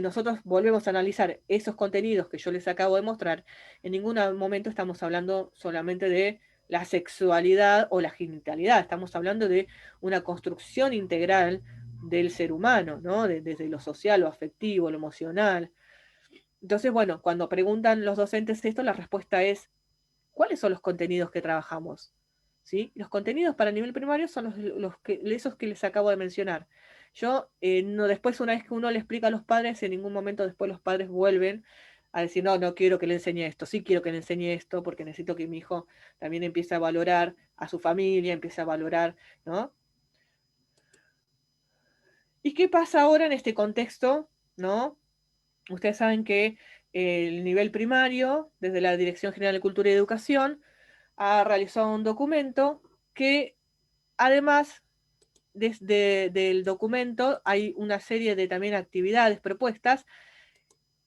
nosotros volvemos a analizar esos contenidos que yo les acabo de mostrar, en ningún momento estamos hablando solamente de la sexualidad o la genitalidad, estamos hablando de una construcción integral del ser humano, ¿no? Desde lo social, lo afectivo, lo emocional. Entonces, bueno, cuando preguntan los docentes esto, la respuesta es, ¿cuáles son los contenidos que trabajamos? ¿Sí? Los contenidos para nivel primario son esos que les acabo de mencionar. No, después, una vez que uno le explica a los padres, en ningún momento después los padres vuelven a decir, no, no quiero que le enseñe esto, sí quiero que le enseñe esto, porque necesito que mi hijo también empiece a valorar a su familia, empiece a valorar, ¿no? ¿Y qué pasa ahora en este contexto, ¿no? Ustedes saben que el nivel primario, desde la Dirección General de Cultura y Educación, ha realizado un documento que además del documento hay una serie de también actividades propuestas.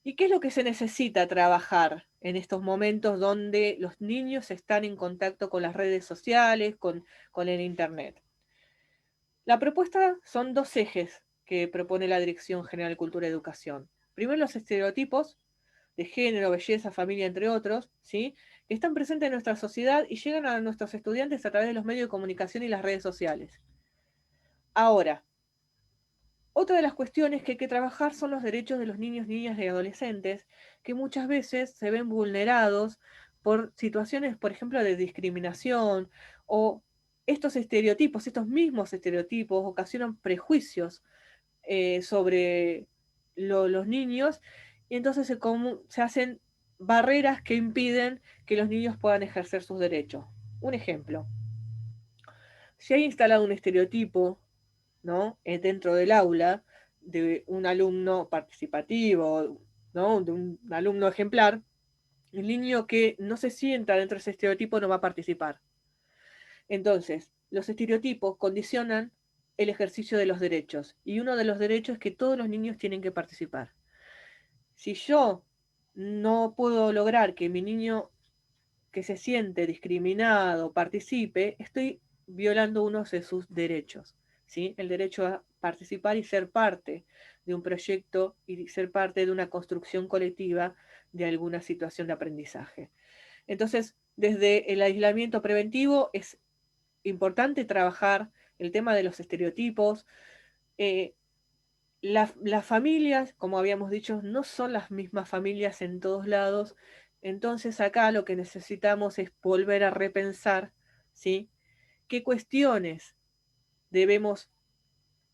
¿Y qué es lo que se necesita trabajar en estos momentos donde los niños están en contacto con las redes sociales, con el Internet? La propuesta son dos ejes que propone la Dirección General de Cultura y Educación. Primero, los estereotipos de género, belleza, familia, entre otros, ¿sí? Que están presentes en nuestra sociedad y llegan a nuestros estudiantes a través de los medios de comunicación y las redes sociales. Ahora, otra de las cuestiones que hay que trabajar son los derechos de los niños, niñas y adolescentes, que muchas veces se ven vulnerados por situaciones, por ejemplo, de discriminación o estos mismos estereotipos ocasionan prejuicios sobre los niños y entonces se hacen barreras que impiden que los niños puedan ejercer sus derechos. Un ejemplo, si hay instalado un estereotipo, ¿no? Dentro del aula de un alumno participativo, ¿no? De un alumno ejemplar, el niño que no se sienta dentro de ese estereotipo no va a participar. Entonces, los estereotipos condicionan el ejercicio de los derechos. Y uno de los derechos es que todos los niños tienen que participar. Si yo no puedo lograr que mi niño que se siente discriminado participe, estoy violando uno de sus derechos, ¿sí? El derecho a participar y ser parte de un proyecto y ser parte de una construcción colectiva de alguna situación de aprendizaje. Entonces, desde el aislamiento preventivo es importante trabajar el tema de los estereotipos. Las familias, como habíamos dicho, no son las mismas familias en todos lados. Entonces acá lo que necesitamos es volver a repensar, ¿sí? ¿Qué cuestiones debemos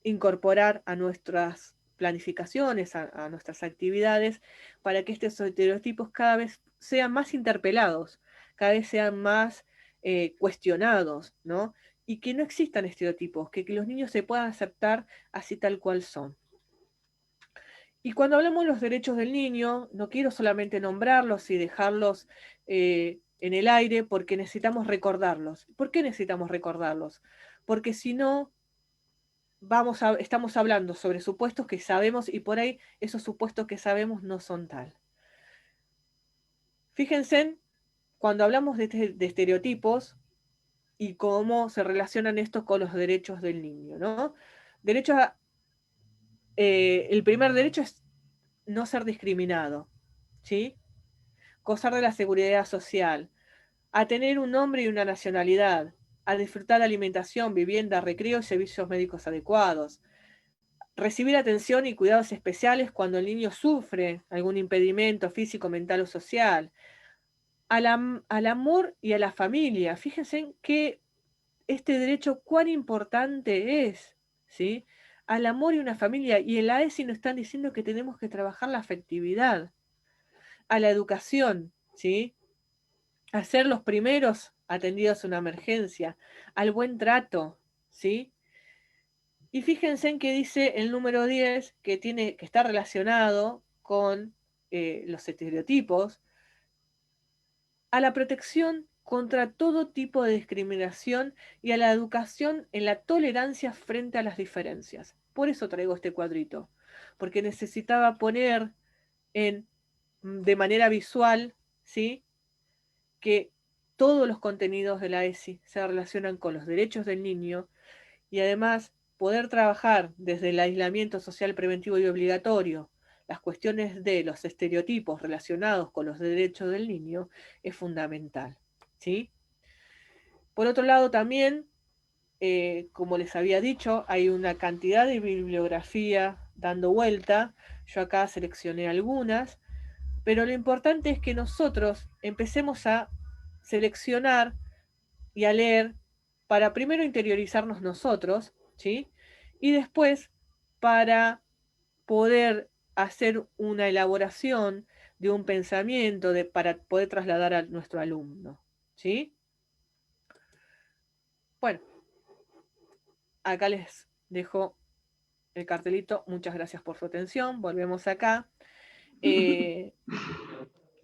incorporar a nuestras planificaciones, a nuestras actividades, para que estos estereotipos cada vez sean más interpelados, cada vez sean más cuestionados, ¿no? Y que no existan estereotipos, que los niños se puedan aceptar así tal cual son. Y cuando hablamos de los derechos del niño, no quiero solamente nombrarlos y dejarlos en el aire, porque necesitamos recordarlos. ¿Por qué necesitamos recordarlos? Porque si no, estamos hablando sobre supuestos que sabemos y por ahí esos supuestos que sabemos no son tal. Fíjense cuando hablamos de estereotipos y cómo se relacionan estos con los derechos del niño, ¿no? El primer derecho es no ser discriminado, ¿sí? Gozar de la seguridad social, a tener un nombre y una nacionalidad, a disfrutar de alimentación, vivienda, recreo y servicios médicos adecuados, recibir atención y cuidados especiales cuando el niño sufre algún impedimento físico, mental o social, al amor y a la familia. Fíjense que este derecho cuán importante es, ¿sí? Al amor y una familia. Y en la ESI nos están diciendo que tenemos que trabajar la afectividad, a la educación, ¿sí? A ser los primeros atendidos a una emergencia, al buen trato, ¿sí? Y fíjense en que dice el número 10, que está relacionado con los estereotipos, a la protección contra todo tipo de discriminación y a la educación en la tolerancia frente a las diferencias. Por eso traigo este cuadrito, porque necesitaba poner de manera visual, ¿sí?, que todos los contenidos de la ESI se relacionan con los derechos del niño y además poder trabajar desde el aislamiento social preventivo y obligatorio las cuestiones de los estereotipos relacionados con los derechos del niño es fundamental, ¿sí? Por otro lado también, como les había dicho, hay una cantidad de bibliografía dando vuelta. Yo acá seleccioné algunas, pero lo importante es que nosotros empecemos a seleccionar y a leer para primero interiorizarnos nosotros, ¿sí? Y después para poder hacer una elaboración de un pensamiento para poder trasladar a nuestro alumno, ¿sí? Bueno, acá les dejo el cartelito. Muchas gracias por su atención. Volvemos acá.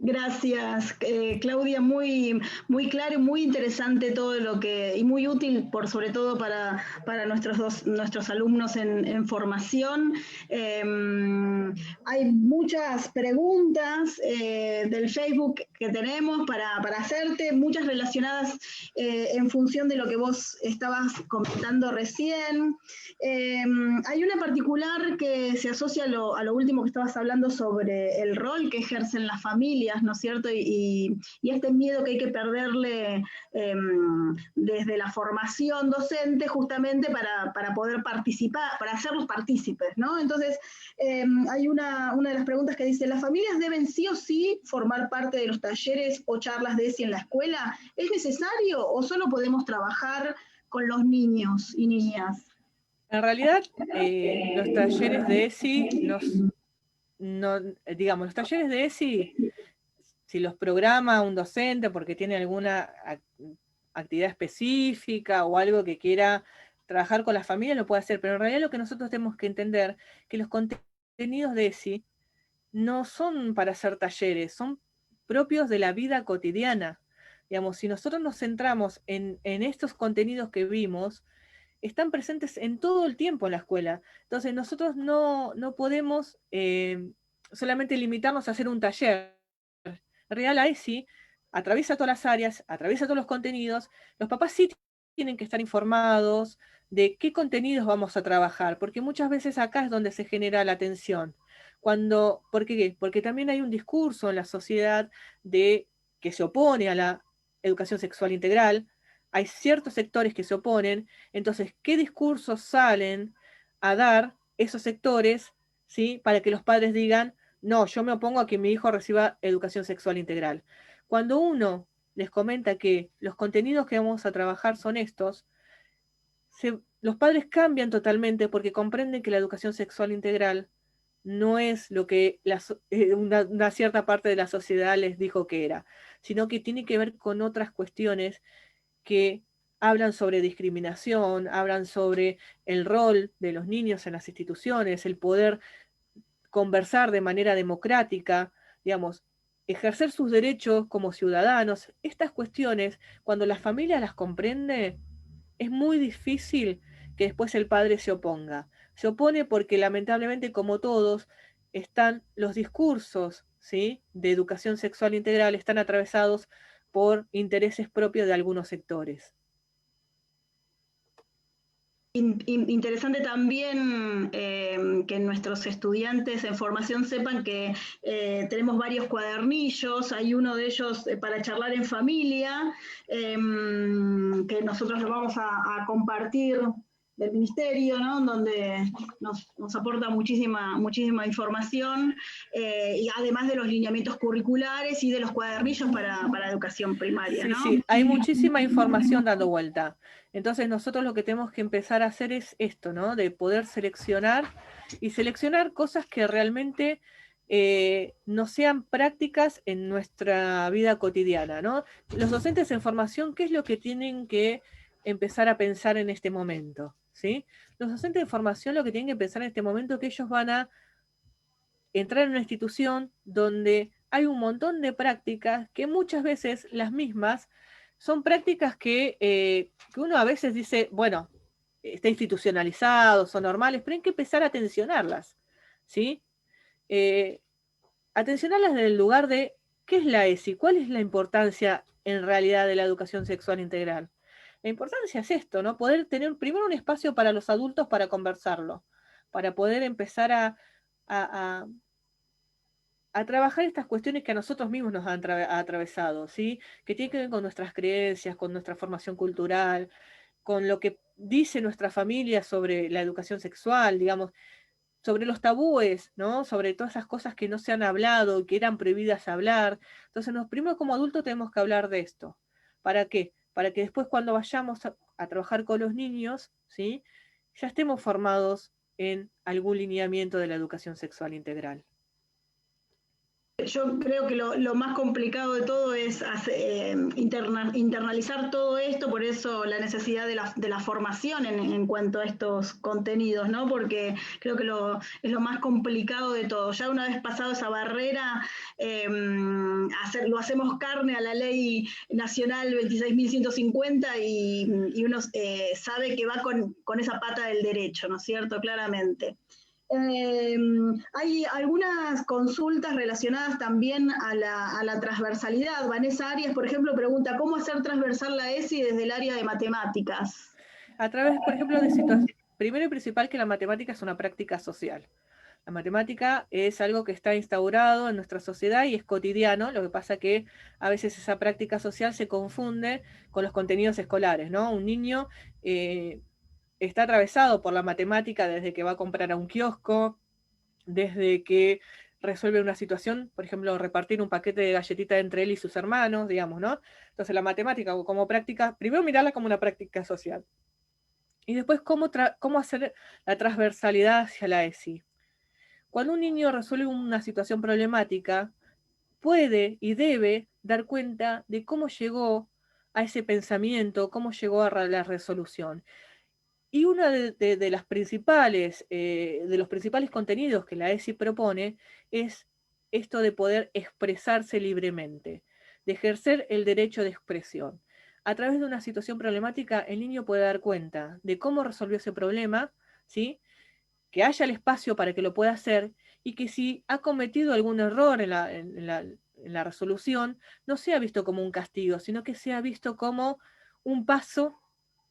Gracias, Claudia, muy, muy claro y muy interesante todo lo que, y muy útil sobre todo para nuestros alumnos en formación. Hay muchas preguntas del Facebook que tenemos para hacerte, muchas relacionadas en función de lo que vos estabas comentando recién. Hay una particular que se asocia a lo último que estabas hablando sobre el rol que ejercen las familias, ¿no es cierto? Y este miedo que hay que perderle desde la formación docente justamente para poder participar, para hacerlos partícipes, ¿no? Entonces, hay una de las preguntas que dice, ¿las familias deben sí o sí formar parte de los talleres o charlas de ESI en la escuela? ¿Es necesario o solo podemos trabajar con los niños y niñas? En realidad, los talleres de ESI, digamos, los talleres de ESI, si los programa un docente porque tiene alguna actividad específica o algo que quiera trabajar con la familia, lo puede hacer, pero en realidad lo que nosotros tenemos que entender que los contenidos de ESI no son para hacer talleres, son propios de la vida cotidiana. Digamos, si nosotros nos centramos en estos contenidos que vimos, están presentes en todo el tiempo en la escuela. Entonces nosotros no podemos solamente limitarnos a hacer un taller. En realidad la ESI atraviesa todas las áreas, atraviesa todos los contenidos. Los papás sí tienen que estar informados de qué contenidos vamos a trabajar, porque muchas veces acá es donde se genera la tensión. ¿Por qué? Porque también hay un discurso en la sociedad que se opone a la educación sexual integral. Hay ciertos sectores que se oponen. Entonces, ¿qué discursos salen a dar esos sectores, ¿sí? Para que los padres digan, no, yo me opongo a que mi hijo reciba educación sexual integral? Cuando uno les comenta que los contenidos que vamos a trabajar son estos, los padres cambian totalmente porque comprenden que la educación sexual integral no es lo que una cierta parte de la sociedad les dijo que era, sino que tiene que ver con otras cuestiones que hablan sobre discriminación, hablan sobre el rol de los niños en las instituciones, el poder conversar de manera democrática, digamos, ejercer sus derechos como ciudadanos. Estas cuestiones, cuando la familia las comprende, es muy difícil que después el padre se oponga. Se opone porque lamentablemente, como todos, están los discursos, ¿sí?, de educación sexual integral, están atravesados por intereses propios de algunos sectores. Interesante también que nuestros estudiantes en formación sepan que tenemos varios cuadernillos, hay uno de ellos para charlar en familia, que nosotros lo vamos a compartir del Ministerio, ¿no? Donde nos aporta muchísima información, y además de los lineamientos curriculares y de los cuadernillos para educación primaria, ¿no? Sí, hay muchísima información dando vuelta. Entonces nosotros lo que tenemos que empezar a hacer es esto, ¿no? De poder seleccionar cosas que realmente no sean prácticas en nuestra vida cotidiana, ¿no? Los docentes en formación, ¿qué es lo que tienen que empezar a pensar en este momento? ¿Sí? Los docentes de formación lo que tienen que pensar en este momento es que ellos van a entrar en una institución donde hay un montón de prácticas que muchas veces las mismas son prácticas que uno a veces dice, bueno, está institucionalizado, son normales, pero hay que empezar a atencionarlas, ¿sí? Atencionarlas desde el lugar de ¿qué es la ESI? ¿Cuál es la importancia en realidad de la educación sexual integral? La importancia es esto, ¿no? Poder tener primero un espacio para los adultos para conversarlo, para poder empezar a trabajar estas cuestiones que a nosotros mismos nos han atravesado, ¿sí? Que tienen que ver con nuestras creencias, con nuestra formación cultural, con lo que dice nuestra familia sobre la educación sexual, digamos, sobre los tabúes, ¿no? Sobre todas esas cosas que no se han hablado, que eran prohibidas hablar. Entonces, primero como adultos tenemos que hablar de esto. ¿Para qué? Para que después cuando vayamos a trabajar con los niños, ¿sí? Ya estemos formados en algún lineamiento de la educación sexual integral. Yo creo que lo más complicado de todo es internalizar todo esto, por eso la necesidad de la formación en cuanto a estos contenidos, ¿no? Porque creo que es lo más complicado de todo. Ya una vez pasado esa barrera, lo hacemos carne a la ley nacional 26.150 y uno sabe que va con esa pata del derecho, ¿no es cierto? Claramente. Hay algunas consultas relacionadas también a la transversalidad. Vanessa Arias, por ejemplo, pregunta, ¿cómo hacer transversal la ESI desde el área de matemáticas? A través, por ejemplo, de situaciones. Primero y principal que la matemática es una práctica social. La matemática es algo que está instaurado en nuestra sociedad y es cotidiano, lo que pasa que a veces esa práctica social se confunde con los contenidos escolares, ¿no? Un niño está atravesado por la matemática desde que va a comprar a un kiosco, desde que resuelve una situación, por ejemplo, repartir un paquete de galletitas entre él y sus hermanos, digamos, ¿no? Entonces la matemática como práctica, primero mirarla como una práctica social. Y después cómo hacer la transversalidad hacia la ESI. Cuando un niño resuelve una situación problemática, puede y debe dar cuenta de cómo llegó a ese pensamiento, cómo llegó a la resolución. Y uno de los principales contenidos que la ESI propone es esto de poder expresarse libremente, de ejercer el derecho de expresión. a través de una situación problemática el niño puede dar cuenta de cómo resolvió ese problema, ¿sí? Que haya el espacio para que lo pueda hacer y que si ha cometido algún error en la resolución, no sea visto como un castigo, sino que sea visto como un paso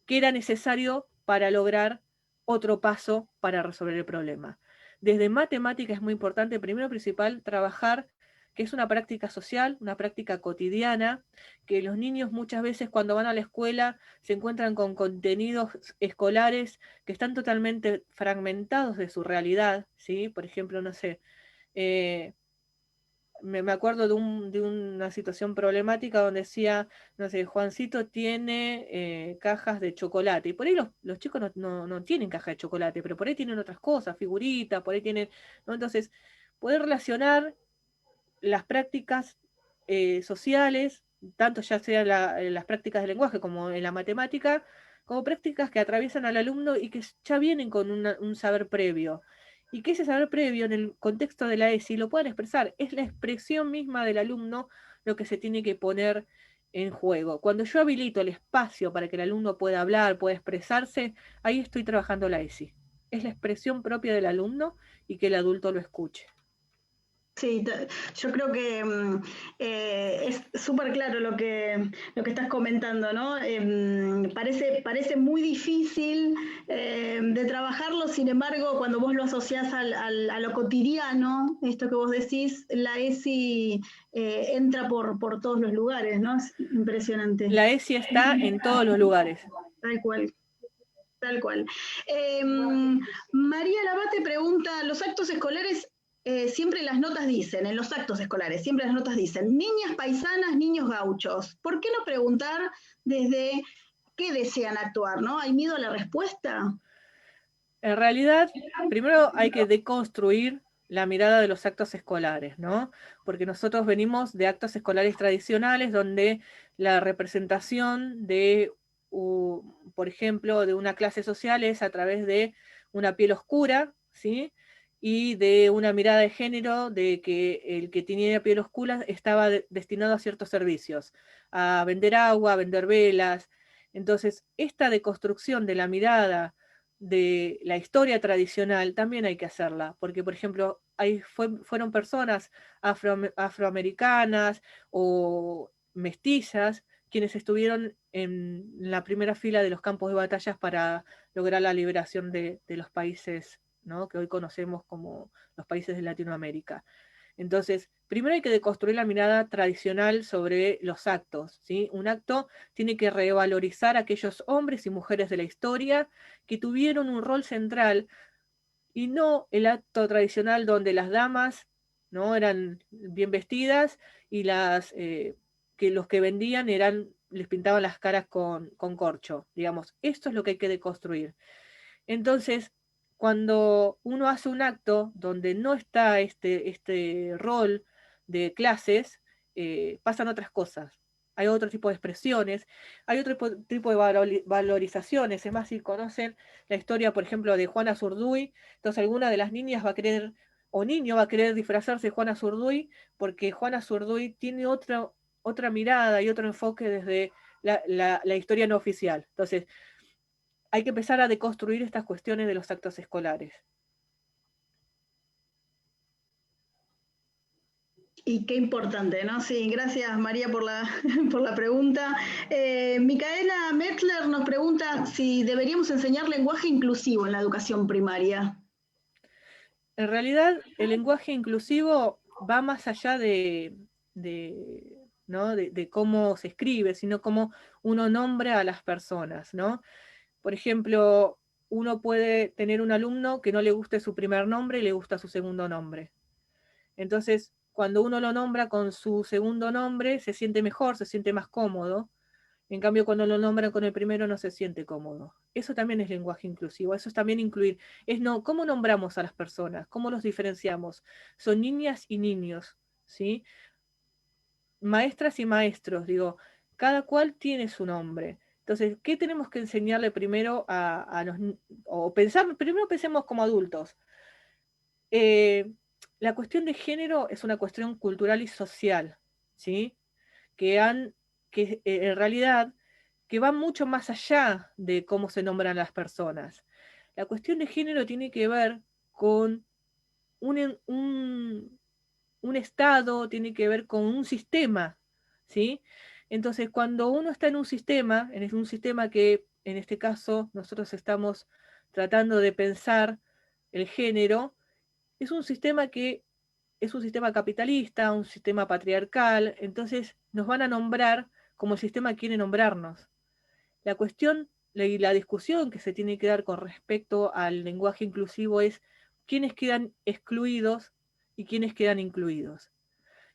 que era necesario para lograr otro paso para resolver el problema. Desde matemática es muy importante, primero principal, trabajar que es una práctica social, una práctica cotidiana, que los niños muchas veces cuando van a la escuela se encuentran con contenidos escolares que están totalmente fragmentados de su realidad, ¿sí? Por ejemplo, no sé, eh, me acuerdo de una situación problemática donde decía, no sé, Juancito tiene cajas de chocolate. Y por ahí los chicos no tienen caja de chocolate, pero por ahí tienen otras cosas, figuritas, por ahí tienen, ¿no? Entonces, poder relacionar las prácticas sociales, tanto ya sea las prácticas de lenguaje como en la matemática, como prácticas que atraviesan al alumno y que ya vienen con un saber previo. Y que ese saber previo en el contexto de la ESI lo puedan expresar. Es la expresión misma del alumno lo que se tiene que poner en juego. Cuando yo habilito el espacio para que el alumno pueda hablar, pueda expresarse, ahí estoy trabajando la ESI. Es la expresión propia del alumno y que el adulto lo escuche. Sí, yo creo que es súper claro lo que estás comentando, ¿no? Parece muy difícil de trabajarlo, sin embargo, cuando vos lo asociás a lo cotidiano, esto que vos decís, la ESI entra por todos los lugares, ¿no? Es impresionante. La ESI está en todos los lugares. Tal cual. Tal cual. María Labate pregunta, los actos escolares siempre las notas dicen, en los actos escolares, siempre las notas dicen, niñas paisanas, niños gauchos. ¿Por qué no preguntar desde qué desean actuar, no? ¿Hay miedo a la respuesta? En realidad, primero hay que deconstruir la mirada de los actos escolares, ¿no? Porque nosotros venimos de actos escolares tradicionales donde la representación de, por ejemplo, de una clase social es a través de una piel oscura, ¿sí? Y de una mirada de género de que el que tenía piel oscura estaba destinado a ciertos servicios, a vender agua, a vender velas. Entonces, esta deconstrucción de la mirada de la historia tradicional también hay que hacerla, porque por ejemplo, fueron personas afroamericanas o mestizas quienes estuvieron en la primera fila de los campos de batallas para lograr la liberación de los países, ¿no? Que hoy conocemos como los países de Latinoamérica. Entonces, primero hay que deconstruir la mirada tradicional sobre los actos, ¿sí? Un acto tiene que revalorizar a aquellos hombres y mujeres de la historia que tuvieron un rol central y no el acto tradicional donde las damas, ¿no? Eran bien vestidas y que los que vendían les pintaban las caras con corcho, digamos. Esto es lo que hay que deconstruir. Entonces, cuando uno hace un acto donde no está este rol de clases, pasan otras cosas. Hay otro tipo de expresiones, hay otro tipo de valorizaciones. Es más, si conocen la historia, por ejemplo, de Juana Zurduy, entonces alguna de las niñas va a querer, o niño va a querer disfrazarse de Juana Zurduy, porque Juana Zurduy tiene otra mirada y otro enfoque desde la historia no oficial. Entonces, hay que empezar a deconstruir estas cuestiones de los actos escolares. Y qué importante, ¿no? Sí, gracias María por por la pregunta. Micaela Metzler nos pregunta si deberíamos enseñar lenguaje inclusivo en la educación primaria. En realidad, el lenguaje inclusivo va más allá ¿no? de cómo se escribe, sino cómo uno nombra a las personas, ¿no? Por ejemplo, uno puede tener un alumno que no le guste su primer nombre y le gusta su segundo nombre. Entonces, cuando uno lo nombra con su segundo nombre, se siente mejor, se siente más cómodo. En cambio, cuando lo nombran con el primero no se siente cómodo. Eso también es lenguaje inclusivo, eso es también incluir. Es no, ¿cómo nombramos a las personas? ¿Cómo los diferenciamos? Son niñas y niños, ¿sí? Maestras y maestros, digo, cada cual tiene su nombre. Entonces, ¿qué tenemos que enseñarle primero a los, o pensar, primero pensemos como adultos? Eh, la cuestión de género es una cuestión cultural y social, ¿sí? Que en realidad que van mucho más allá de cómo se nombran las personas. La cuestión de género tiene que ver con un estado, tiene que ver con un sistema, ¿sí? Entonces, cuando uno está en un sistema que en este caso nosotros estamos tratando de pensar el género, es un sistema que es un sistema capitalista, un sistema patriarcal, entonces nos van a nombrar como el sistema quiere nombrarnos. La cuestión y la discusión que se tiene que dar con respecto al lenguaje inclusivo es quiénes quedan excluidos y quiénes quedan incluidos.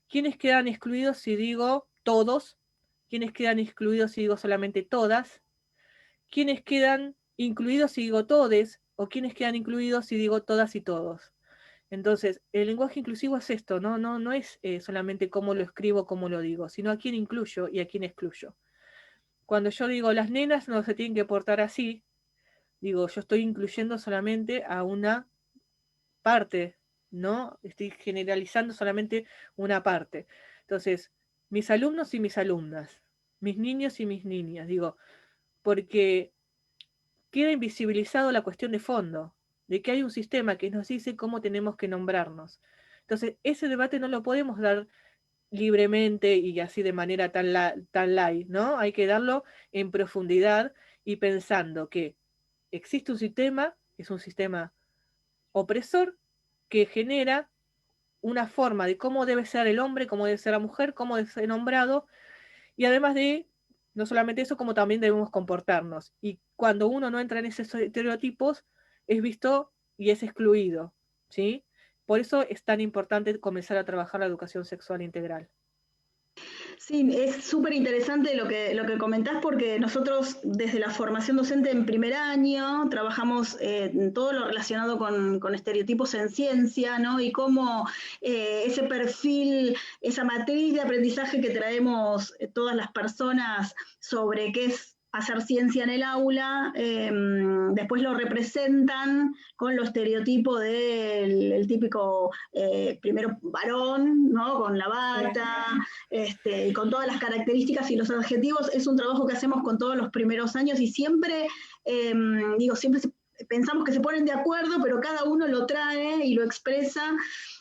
¿Quiénes quedan excluidos si digo todos? ¿Quiénes quedan excluidos si digo solamente todas? ¿Quiénes quedan incluidos si digo todes? ¿O quiénes quedan incluidos si digo todas y todos? Entonces, el lenguaje inclusivo es esto, no es solamente cómo lo escribo, cómo lo digo, sino a quién incluyo y a quién excluyo. Cuando yo digo las nenas no se tienen que portar así, digo, yo estoy incluyendo solamente a una parte, ¿no? Estoy generalizando solamente una parte. Entonces, mis alumnos y mis alumnas, mis niños y mis niñas, digo, porque queda invisibilizado la cuestión de fondo, de que hay un sistema que nos dice cómo tenemos que nombrarnos. Entonces, ese debate no lo podemos dar libremente y así de manera tan light, ¿no? Hay que darlo en profundidad y pensando que existe un sistema, es un sistema opresor que genera una forma de cómo debe ser el hombre, cómo debe ser la mujer, cómo debe ser nombrado, y además de, no solamente eso, como también debemos comportarnos. Y cuando uno no entra en esos estereotipos, es visto y es excluido, ¿sí? Por eso es tan importante comenzar a trabajar la educación sexual integral. Sí, es súper interesante lo que comentás porque nosotros desde la formación docente en primer año trabajamos en todo lo relacionado con estereotipos en ciencia, ¿no? Y cómo ese perfil, esa matriz de aprendizaje que traemos todas las personas sobre qué es hacer ciencia en el aula, después lo representan con lo estereotipo del típico primero varón, ¿no? Con la bata, y con todas las características y los adjetivos. Es un trabajo que hacemos con todos los primeros años y siempre, siempre pensamos que se ponen de acuerdo, pero cada uno lo trae y lo expresa.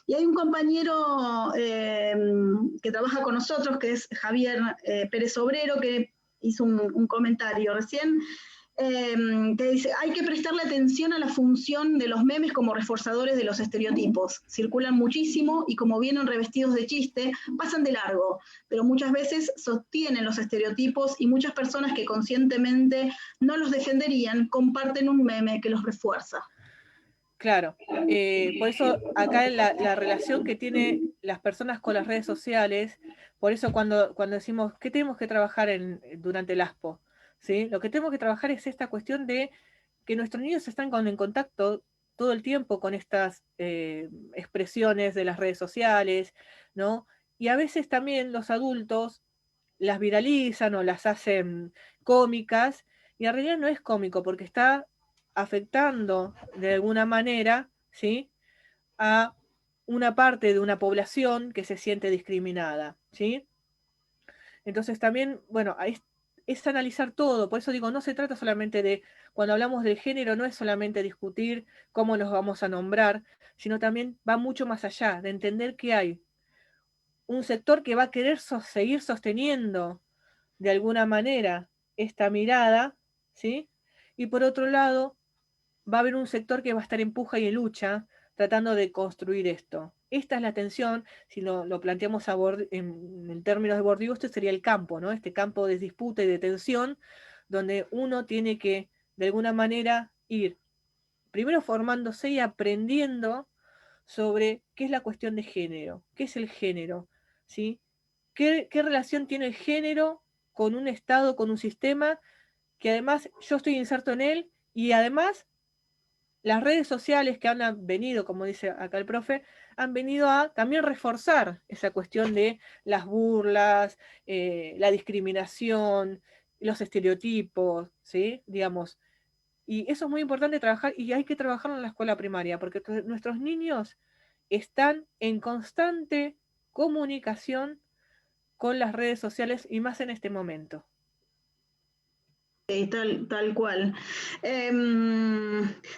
Y hay un compañero que trabaja con nosotros, que es Javier Pérez Obrero, que hizo un comentario recién, que dice, hay que prestarle atención a la función de los memes como reforzadores de los estereotipos. Circulan muchísimo y como vienen revestidos de chiste, pasan de largo, pero muchas veces sostienen los estereotipos y muchas personas que conscientemente no los defenderían comparten un meme que los refuerza. Claro, por eso acá la relación que tienen las personas con las redes sociales, por eso cuando decimos, ¿qué tenemos que trabajar durante el ASPO? ¿Sí? Lo que tenemos que trabajar es esta cuestión de que nuestros niños están en contacto todo el tiempo con estas expresiones de las redes sociales, ¿no? Y a veces también los adultos las viralizan o las hacen cómicas, y en realidad no es cómico porque está afectando de alguna manera, ¿sí?, a una parte de una población que se siente discriminada, ¿sí? Entonces también, bueno, es analizar todo, por eso digo, no se trata solamente de, cuando hablamos del género, no es solamente discutir cómo los vamos a nombrar, sino también va mucho más allá, de entender que hay un sector que va a querer seguir sosteniendo de alguna manera esta mirada, ¿sí? Y por otro lado, va a haber un sector que va a estar en puja y en lucha tratando de construir esto. Esta es la tensión, si lo planteamos en términos de Bourdieu, este sería el campo, ¿no? Este campo de disputa y de tensión, donde uno tiene que, de alguna manera, ir primero formándose y aprendiendo sobre qué es la cuestión de género, qué es el género, ¿sí? ¿Qué relación tiene el género con un estado, con un sistema que además yo estoy inserto en él, y además las redes sociales que han venido, como dice acá el profe, han venido a también reforzar esa cuestión de las burlas, la discriminación, los estereotipos, ¿sí? Digamos, y eso es muy importante trabajar, y hay que trabajarlo en la escuela primaria, porque nuestros niños están en constante comunicación con las redes sociales y más en este momento. Tal cual.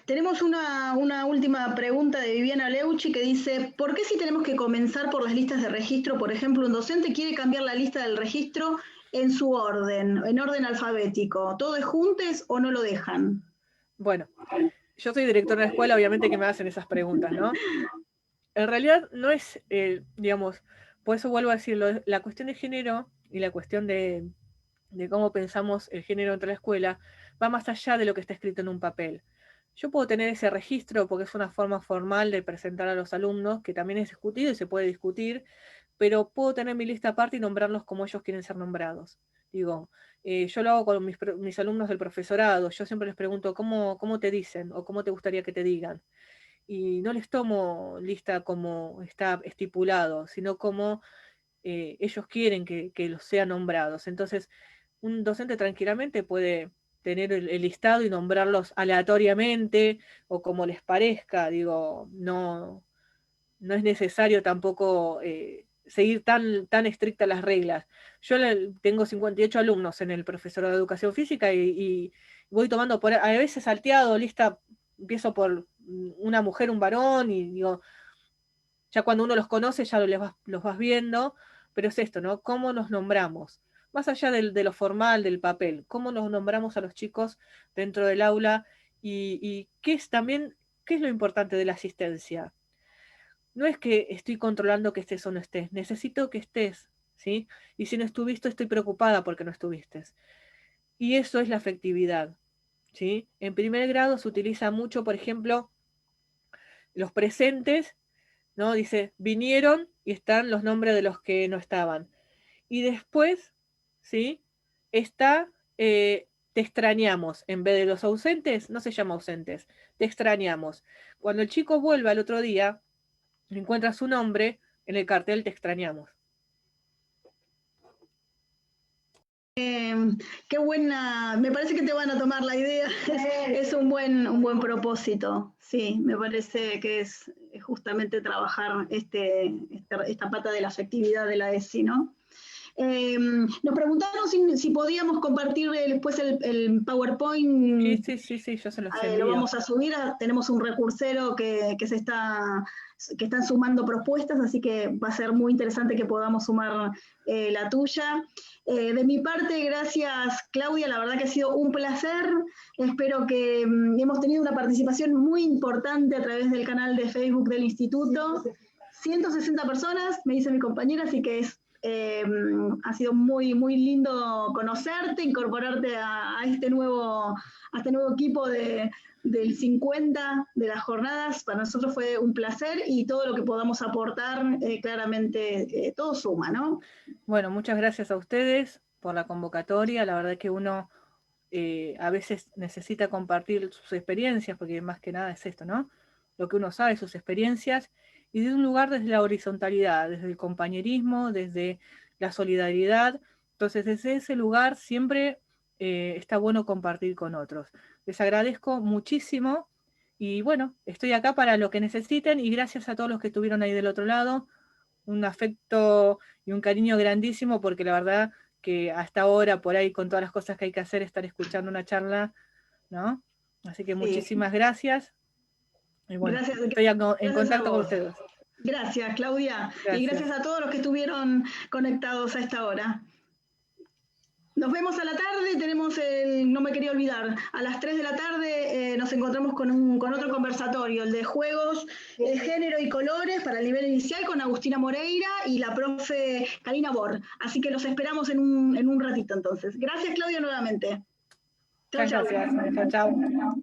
Tenemos una última pregunta de Viviana Leuchi que dice, ¿por qué si tenemos que comenzar por las listas de registro? Por ejemplo, un docente quiere cambiar la lista del registro en su orden, en orden alfabético. ¿Todo es juntes o no lo dejan? Bueno, yo soy directora de la escuela, obviamente que me hacen esas preguntas, ¿no? En realidad no es, digamos, por eso vuelvo a decirlo, la cuestión de género y la cuestión de cómo pensamos el género entre la escuela va más allá de lo que está escrito en un papel. Yo puedo tener ese registro porque es una forma formal de presentar a los alumnos, que también es discutido y se puede discutir, pero puedo tener mi lista aparte y nombrarlos como ellos quieren ser nombrados. Digo, yo lo hago con mis alumnos del profesorado, yo siempre les pregunto cómo te dicen o cómo te gustaría que te digan. Y no les tomo lista como está estipulado, sino como ellos quieren que los sean nombrados. Entonces, un docente tranquilamente puede tener el listado y nombrarlos aleatoriamente o como les parezca. Digo, no es necesario tampoco seguir tan estrictas las reglas. Yo tengo 58 alumnos en el profesorado de educación física y voy tomando a veces salteado, lista, empiezo por una mujer, un varón, y digo, ya cuando uno los conoce ya los vas viendo, pero es esto, ¿no? ¿Cómo nos nombramos? Más allá de lo formal, del papel, ¿cómo nos nombramos a los chicos dentro del aula? Y qué es también, qué es lo importante de la asistencia. No es que estoy controlando que estés o no estés, necesito que estés, ¿sí? Y si no estuviste, estoy preocupada porque no estuviste. Y eso es la afectividad, ¿sí? En primer grado se utiliza mucho, por ejemplo, los presentes, ¿no? Dice, vinieron y están los nombres de los que no estaban. Y después, ¿sí? Está, te extrañamos. En vez de los ausentes, no se llama ausentes, te extrañamos. Cuando el chico vuelve al otro día, encuentra su nombre, en el cartel te extrañamos. Qué buena, me parece que te van a tomar la idea, es un buen propósito, sí, me parece que es justamente trabajar esta pata de la afectividad de la ESI, ¿no? Nos preguntaron si podíamos compartir después el PowerPoint. Sí, yo se los Lo envío. vamos a subir, tenemos un recursero que están sumando propuestas, así que va a ser muy interesante que podamos sumar la tuya. De mi parte, gracias Claudia, la verdad que ha sido un placer. Espero que hemos tenido una participación muy importante a través del canal de Facebook del Instituto. 160 personas, me dice mi compañera, así que ha sido muy lindo conocerte, incorporarte a este nuevo equipo del 50 de las jornadas. Para nosotros fue un placer y todo lo que podamos aportar, claramente todo suma, ¿no? Bueno, muchas gracias a ustedes por la convocatoria. La verdad que uno a veces necesita compartir sus experiencias, porque más que nada es esto, ¿no? Lo que uno sabe, sus experiencias, y de un lugar desde la horizontalidad, desde el compañerismo, desde la solidaridad. Entonces, desde ese lugar siempre está bueno compartir con otros. Les agradezco muchísimo y bueno, estoy acá para lo que necesiten y gracias a todos los que estuvieron ahí del otro lado. Un afecto y un cariño grandísimo porque la verdad que hasta ahora, por ahí, con todas las cosas que hay que hacer, estar escuchando una charla, ¿no? Así que muchísimas gracias. Y bueno, estoy en contacto con ustedes. Gracias, Claudia. Gracias. Y gracias a todos los que estuvieron conectados a esta hora. Nos vemos a la tarde, tenemos no me quería olvidar, a las 3 de la tarde nos encontramos con otro conversatorio, el de juegos, género y colores para el nivel inicial con Agustina Moreira y la profe Karina Bor. Así que los esperamos en un ratito entonces. Gracias, Claudia, nuevamente. Chao, chao.